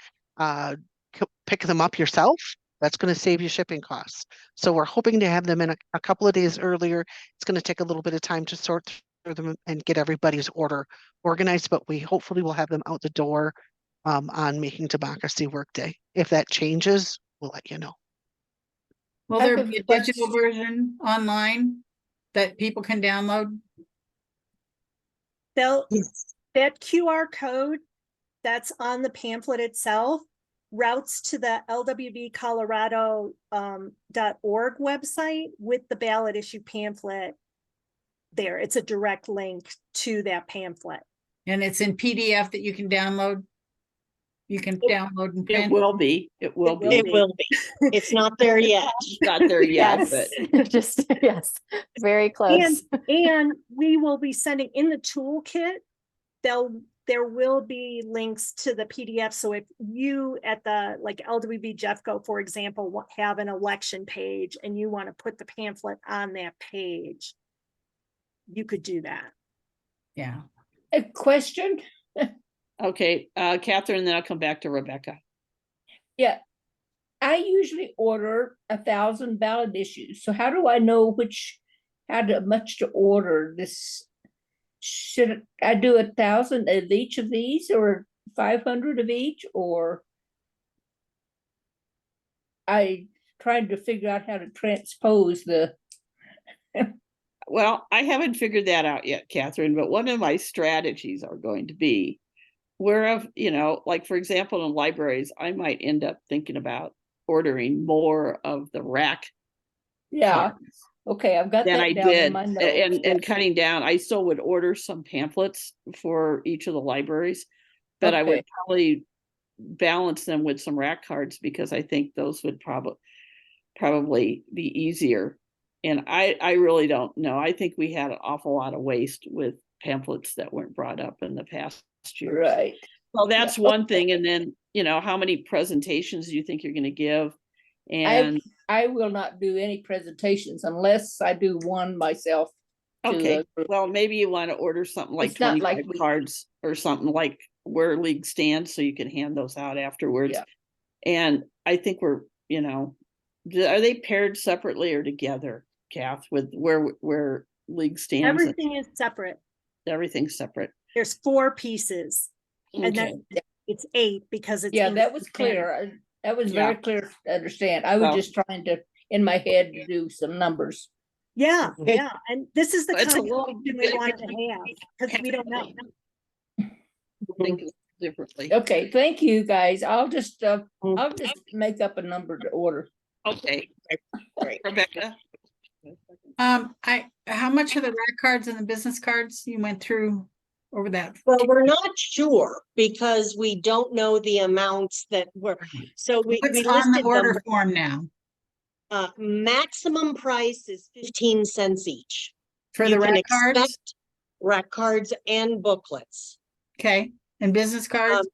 pick them up yourself, That's going to save you shipping costs. So we're hoping to have them in a couple of days earlier. It's going to take a little bit of time to sort through them and get everybody's order organized, but we hopefully will have them out the door on Making Democracy Workday. If that changes, we'll let you know. Will I there have be a a digital version online that people can download? That QR code that's on the pamphlet itself routes to the lwbcolorado .org website with the ballot issue pamphlet there. It's a direct link to that pamphlet. And it's in PDF that you can download? You can download and print? It will be. It will be. It will be. It's not there yet. Not there yet, Yes, but just, yes, very close. And we will be sending in the toolkit. There will be links to the PDF. So if you at the like LWB Jeffco, for example, have an election page and you want to put the pamphlet on that page, you could do that. Yeah. A question? okay, Catherine, then I'll come back to Rebecca. Yeah. I usually order 1,000 ballot issues. So how do I know much to order? Should I do 1,000 of each of these or 500 of each, or I trying to figure out how to transpose the Well, I haven't figured that out yet, Catherine, but one of my strategies are going to be wherever, like for example, in libraries, I might end up thinking about ordering more of the rack. Yeah. Okay, I've got than that I down in did, my notes. and cutting down. I still would order some pamphlets for each of the libraries, but I would Okay. probably balance them with some rack cards because I think those would probably be easier. And I really don't know. I think we had an awful lot of waste with pamphlets that weren't brought up in the past years. Right. Well, that's one thing. And then, how many presentations do you think you're going to give? And I will not do any presentations unless I do one myself. okay, well, maybe you want to order something like It's not 25 like cards or something like where league stands so you can hand those out afterwards. Yeah. And I think we're, are they paired separately or together, Kath, with where league stands? Everything is separate. Everything's separate. There's 4 pieces. And then it's 8 because it's that was clear. That was very clear to understand. I was just trying to, in my head, to do some numbers. Yeah, and this is the It's kind a of little we want to have because we don't know. Think differently. Okay, thank you guys. I'll just make up a number to order. Okay, Rebecca. How much are the rack cards and the business cards you went through over that? Well, we're not sure because we don't know the amounts that were, so we What's listed on the order them. form now? Maximum price is 15 cents each. For You the can rack cards? expect rack cards and booklets. Okay, and business cards?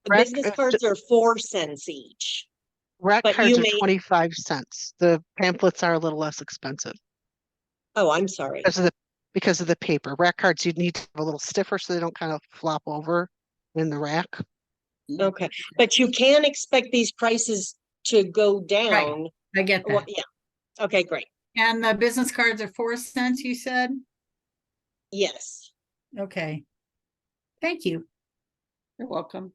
Business cards are 4 cents each. Rack But cards you are may- 25 cents. The pamphlets are a little less expensive. Oh, I'm sorry. Because of the paper. Rack cards, you'd need to have a little stiffer so they don't kind of flop over in the rack. Okay, but you can expect these prices to go down. I get that. Well, yeah. Okay, great. And the business cards are 4 cents, you said? Yes. Okay. Thank you. You're welcome.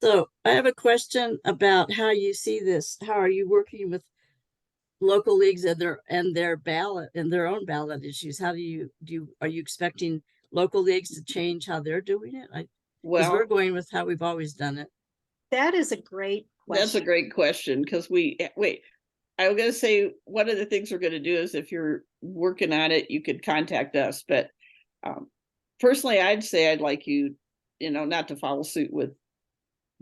So I have a question about how you see this. How are you working with local leagues and their own ballot issues? How are you expecting local leagues to change how they're doing it? Because we're going with how we've always done it. That is a great question. That's a great question because I was going to say one of the things we're going to do is if you're working on it, you could contact us. But personally, I'd say I'd like you, not to follow suit with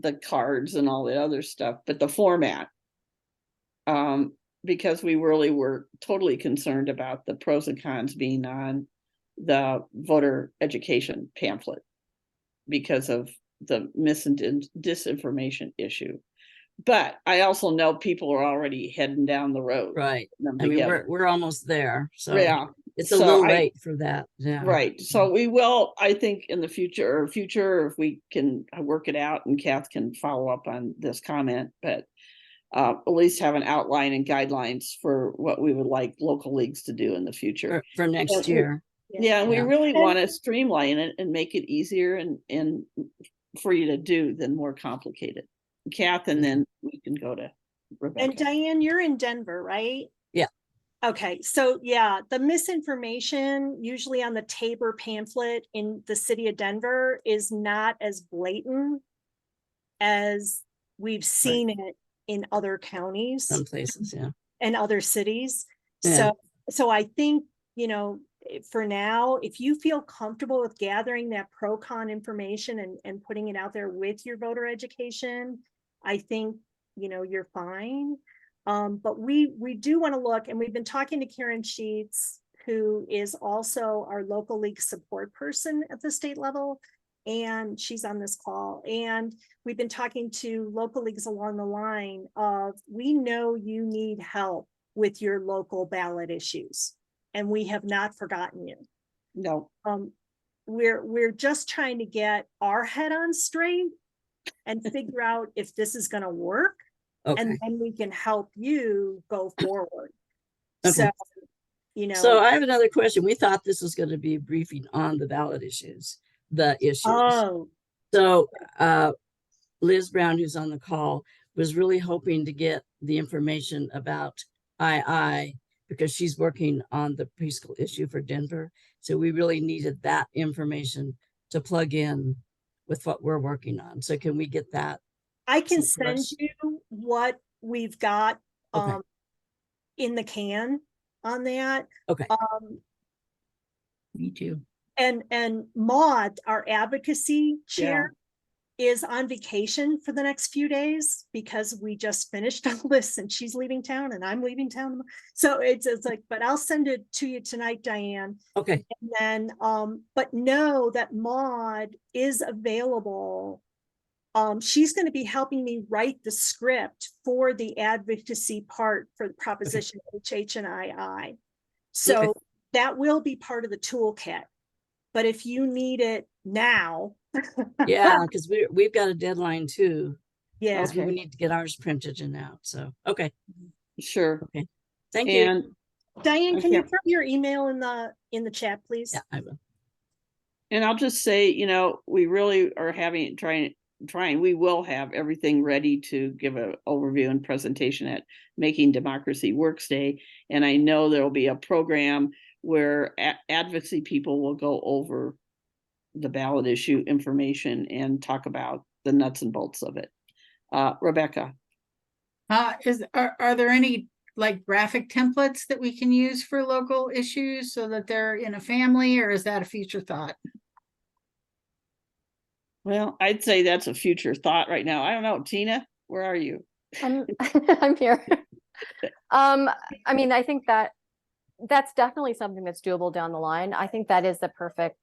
the cards and all the other stuff, but the format. Because we really were totally concerned about the pros and cons being on the voter education pamphlet because of the mis and disinformation issue. But I also know people are already heading down the road. Right. I mean, we're almost there. So yeah, it's a little late for that. Yeah. Right. So we will, I think in the future, if we can work it out and Kath can follow up on this comment, but at least have an outline and guidelines for what we would like local leagues to do in the future. For next Yeah, year. Yeah, and we Yeah. really And- want to streamline it and make it easier and for you to do than more complicated. Kath, and then we can go to Rebecca. And Diane, you're in Denver, right? Yeah. Okay, so yeah, the misinformation usually on the Tabor pamphlet in the city of Denver is not as blatant as we've seen it in other counties Some places, yeah. and other cities. Yeah. So I think, for now, if you feel comfortable with gathering that pro-con information and putting it out there with your voter education, I think, you're fine. But we do want to look, and we've been talking to Karen Sheets, who is also our local league support person at the state level, and she's on this call. And we've been talking to local leagues along the line of, we know you need help with your local ballot issues, and we have not forgotten you. No. We're just trying to get our head on straight and figure out if this is going to work. Okay. And then we can help you go forward. Okay. So, So I have another question. We thought this was going to be a briefing on the ballot issues, the issues. Oh. So Liz Brown, who's on the call, was really hoping to get the information about II because she's working on the preschool issue for Denver. So we really needed that information to plug in with what we're working on. So can we get that? I can sent to send us? you what we've got Okay. in the can on that. Okay. Me too. And Maud, our advocacy chair, is on vacation for the next few days because we just finished all this and she's leaving town and I'm leaving town. So it's like, but I'll send it to you tonight, Diane. Okay. And then, but know that Maud is available. She's going to be helping me write the script for the advocacy part for the proposition HH and II. So that will be part of the toolkit. But if you need it now. Yeah, because we've got a deadline too. Yeah. Else we would need to get ours printed and out. So okay. Sure. Okay. Thank you. Diane, can you Okay. throw your email in the chat, please? Yeah, I will. And I'll just say, we really are trying, we will have everything ready to give an overview and presentation at Making Democracy Works Day. And I know there'll be a program where advocacy people will go over the ballot issue information and talk about the nuts and bolts of it. Rebecca. Are there any like graphic templates that we can use for local issues so that they're in a family, or is that a future thought? Well, I'd say that's a future thought right now. I don't know. Tina, where are you? I'm here. I mean, I think that's definitely something that's doable down the line. I think that is the perfect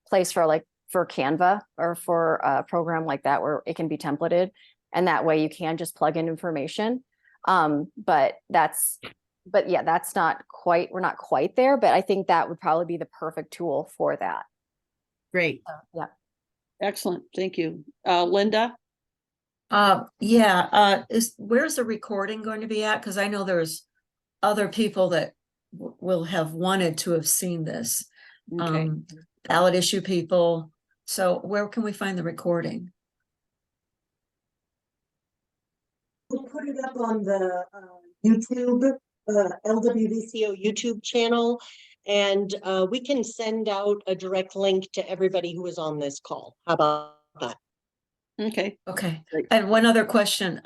place for Canva or for a program like that where it can be templated, and that way you can just plug in information. But yeah, that's not quite, we're not quite there, but I think that would probably be the perfect tool for that. Great. Yeah. Excellent. Thank you. Linda? Where's the recording going to be at? Because I know there's other people that will have wanted to have seen this. Okay. Ballot issue people. So where can we find the recording? We'll put it up on the YouTube, LWDCO YouTube channel, and we can send out a direct link to everybody who is on this call. How about that? Okay. Okay. Great. And one other question.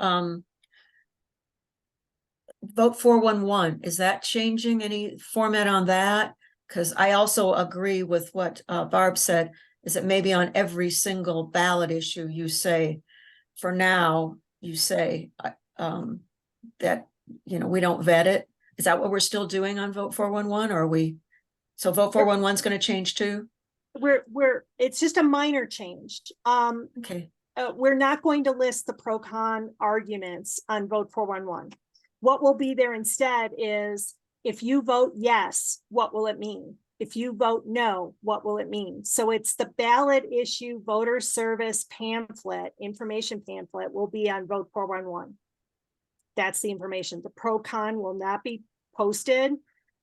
Vote 411, is that changing any format on that? Because I also agree with what Barb said, is that maybe on every single ballot issue you say, for now, you say that, we don't vet it. Is that what we're still doing on Vote 411, or are we? So Vote 411 is going to change too? It's just a minor change. Okay. We're not going to list the pro-con arguments on Vote 411. What will be there instead is, if you vote yes, what will it mean? If you vote no, what will it mean? So it's the ballot issue voter service pamphlet, information pamphlet will be on Vote 411. That's the information. The pro-con will not be posted.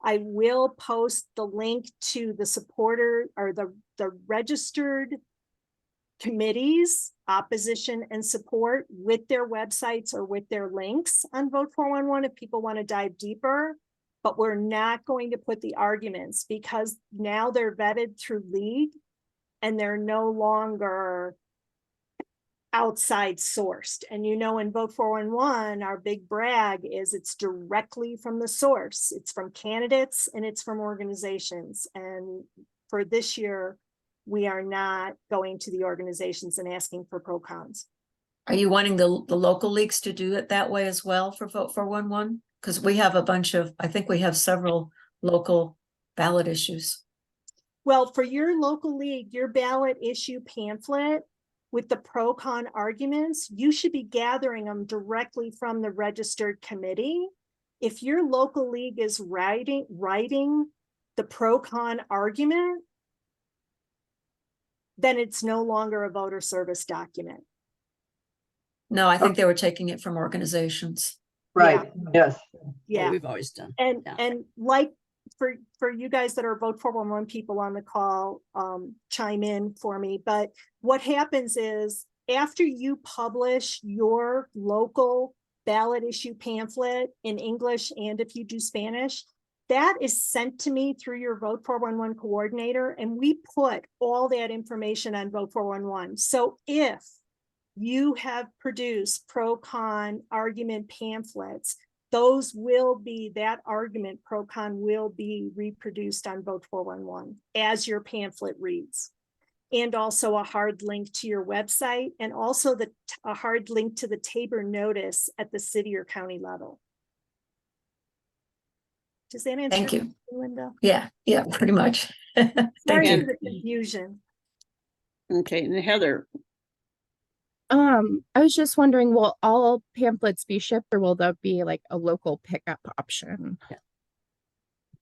I will post the link to the supporter or the registered committees, opposition and support, with their websites or with their links on Vote 411 if people want to dive deeper. But we're not going to put the arguments because now they're vetted through League and they're no longer outside sourced. And you know, in Vote 411, our big brag is it's directly from the source. It's from candidates and it's from organizations. And for this year, we are not going to the organizations and asking for pro-cons. Are you wanting the local leagues to do it that way as well for Vote 411? Because we have a bunch of, I think we have several local ballot issues. Well, for your local league, your ballot issue pamphlet with the pro-con arguments, you should be gathering them directly from the registered committee. If your local league is writing the pro-con argument, then it's no longer a voter service document. No, I think they were taking it from organizations. Right, yes. Yeah. What we've always done. And Yeah. and like for you guys that are Vote 411 people on the call, chime in for me. But what happens is after you publish your local ballot issue pamphlet in English, and if you do Spanish, that is sent to me through your Vote 411 coordinator, and we put all that information on Vote 411. So if you have produced pro-con argument pamphlets, those will be, that argument pro-con will be reproduced on Vote 411 as your pamphlet reads. And also a hard link to your website, and also a hard link to the Tabor notice at the city or county level. Does that answer? Thank you, Linda? Yeah, pretty much. Sorry Thank for you. the confusion. Okay, and Heather. I was just wondering, will all pamphlets be shipped, or will there be like a local pickup option? Yeah.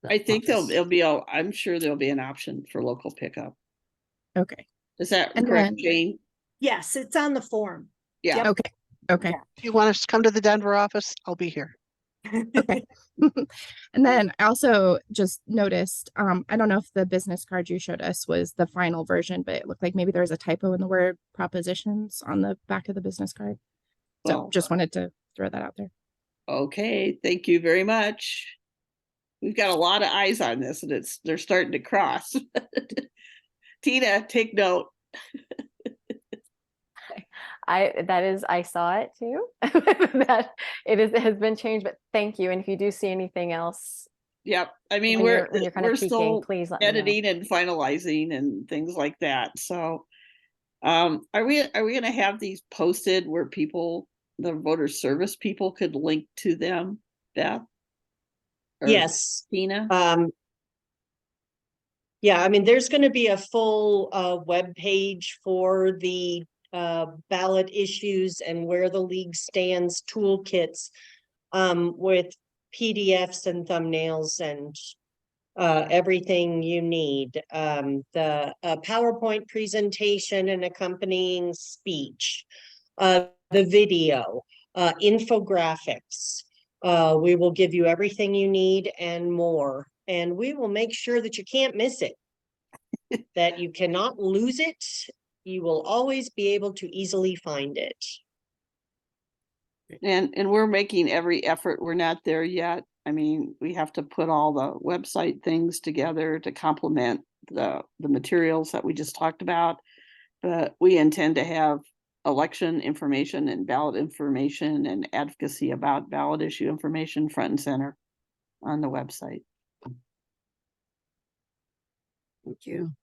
I think there'll be I'm sure there'll be an option for local pickup. Okay. Is that And correct, then- Jane? Yes, it's on the form. Yeah. Yep. Okay. Okay. If you want us to come to the Denver office, I'll be here. Okay. And then I also just noticed, I don't know if the business card you showed us was the final version, but it looked like maybe there was a typo in the word propositions on the back of the business card. So Well, just wanted to throw that out there. Okay, thank you very much. We've got a lot of eyes on this, and they're starting to cross. Tina, take note. I saw it too. That it has been changed, but thank you. And if you do see anything else, Yep. I mean, when you're kind of we're tweaking, still please let me know. editing and finalizing and things like that. So, are we going to have these posted where the voter service people could link to them, Beth? Or Yes. Tina? Yeah, I mean, there's going to be a full web page for the ballot issues and where the league stands toolkits with PDFs and thumbnails and everything you need. The PowerPoint presentation and accompanying speech, the video, infographics. We will give you everything you need and more. And we will make sure that you can't miss it, that you cannot lose it. You will always be able to easily find it. And we're making every effort. We're not there yet. I mean, we have to put all the website things together to complement the materials that we just talked about. But we intend to have election information and ballot information and advocacy about ballot issue information front and center on the website. Thank you.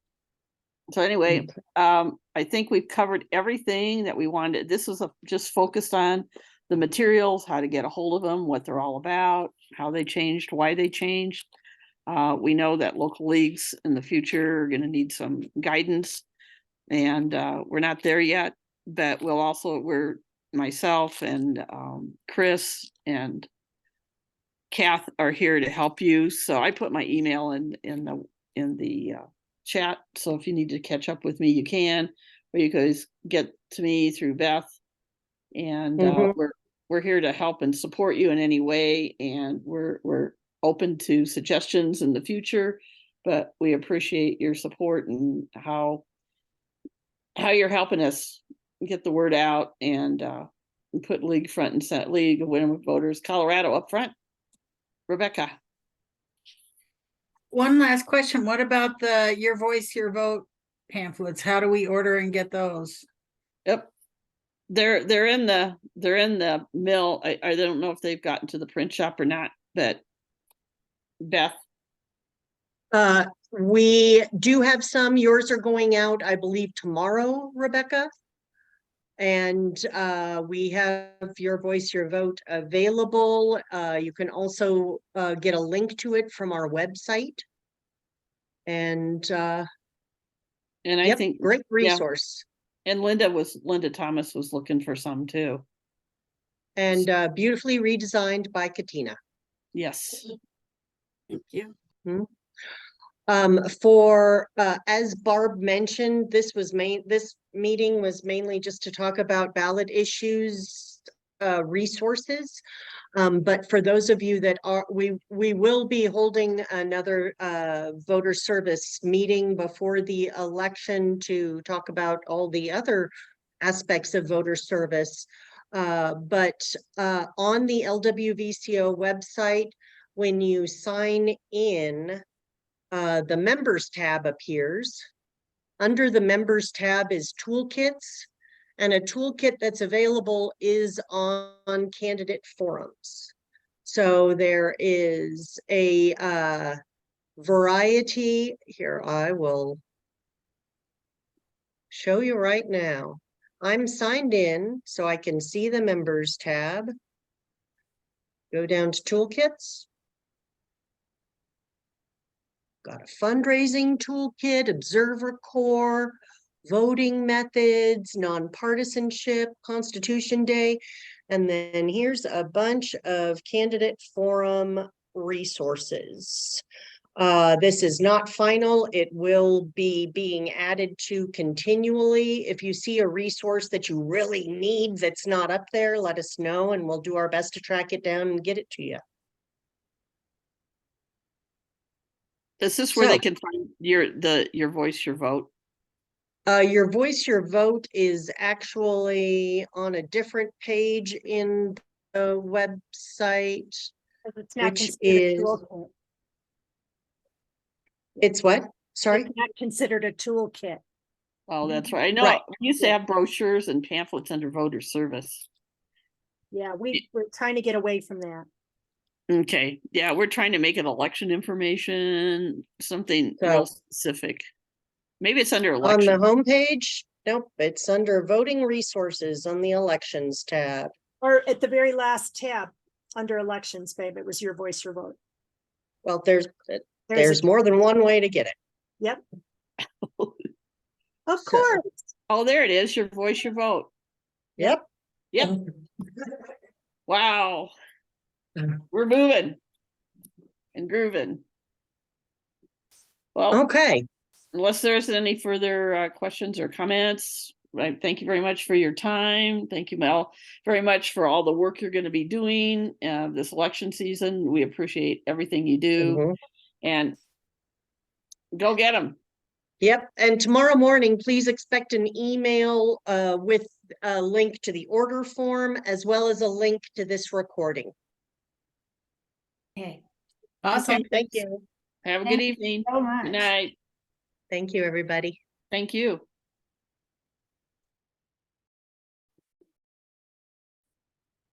So anyway, I think we've covered everything that we wanted. This was just focused on the materials, how to get a hold of them, what they're all about, how they changed, why they changed. We know that local leagues in the future are going to need some guidance, and we're not there yet, but we're myself and Chris and Kath are here to help you. So I put my email in the chat. So if you need to catch up with me, you can, or you guys get to me through Beth. And we're here to help and support you in any way, and we're open to suggestions in the future, but we appreciate your support and how you're helping us get the word out and put League front and center, League of Women Voters Colorado up front. Rebecca. One last question. What about the Your Voice, Your Vote pamphlets? How do we order and get those? Yep. They're in the mill. I don't know if they've gotten to the print shop or not, but Beth. We do have some. Yours are going out, I believe, tomorrow, Rebecca. And we have Your Voice, Your Vote available. You can also get a link to it from our website. And I yep, think great resource. Yeah. And Linda Thomas was looking for some too. And beautifully redesigned by Katina. Yes. Thank you. For as Barb mentioned, this meeting was mainly just to talk about ballot issues resources. But for those of you that are, we will be holding another voter service meeting before the election to talk about all the other aspects of voter service. But on the LWVCO website, when you sign in, the members tab appears. Under the members tab is toolkits, and a toolkit that's available is on candidate forums. So there is a variety. Here, I will show you right now. I'm signed in so I can see the members tab. Go down to toolkits. Got a fundraising toolkit, observer core, voting methods, nonpartisanship, Constitution Day, and then here's a bunch of candidate forum resources. This is not final. It will be being added to continually. If you see a resource that you really need that's not up there, let us know and we'll do our best to track it down and get it to you. Is this where they can find your voice, your vote? Your voice, your vote is actually on a different page in the website, It's not which considered a is, toolkit. it's what? Sorry? It's not considered a toolkit. Oh, that's right. I know Right. we used to have brochures and pamphlets under voter service. Yeah, we're trying to get away from that. Okay. Yeah, we're trying to make it election information, something real specific. Maybe it's under On election. the homepage? Nope, it's under voting resources on the elections tab. Or at the very last tab under elections, babe, it was Your Voice, Your Vote. Well, there's more than one way to get it. Yep. Of course. Oh, there it is. Your voice, your vote. Yep. Yep. Wow. We're moving and grooving. Well, okay. Unless there's any further questions or comments, right? Thank you very much for your time. Thank you, Mel, very much for all the work you're going to be doing this election season. We appreciate everything you do, and go get them. Yep. And tomorrow morning, please expect an email with a link to the order form as well as a link to this recording. Okay. Awesome. Okay, thank you. Have a good evening. So much. Good night. Thank you, everybody. Thank you.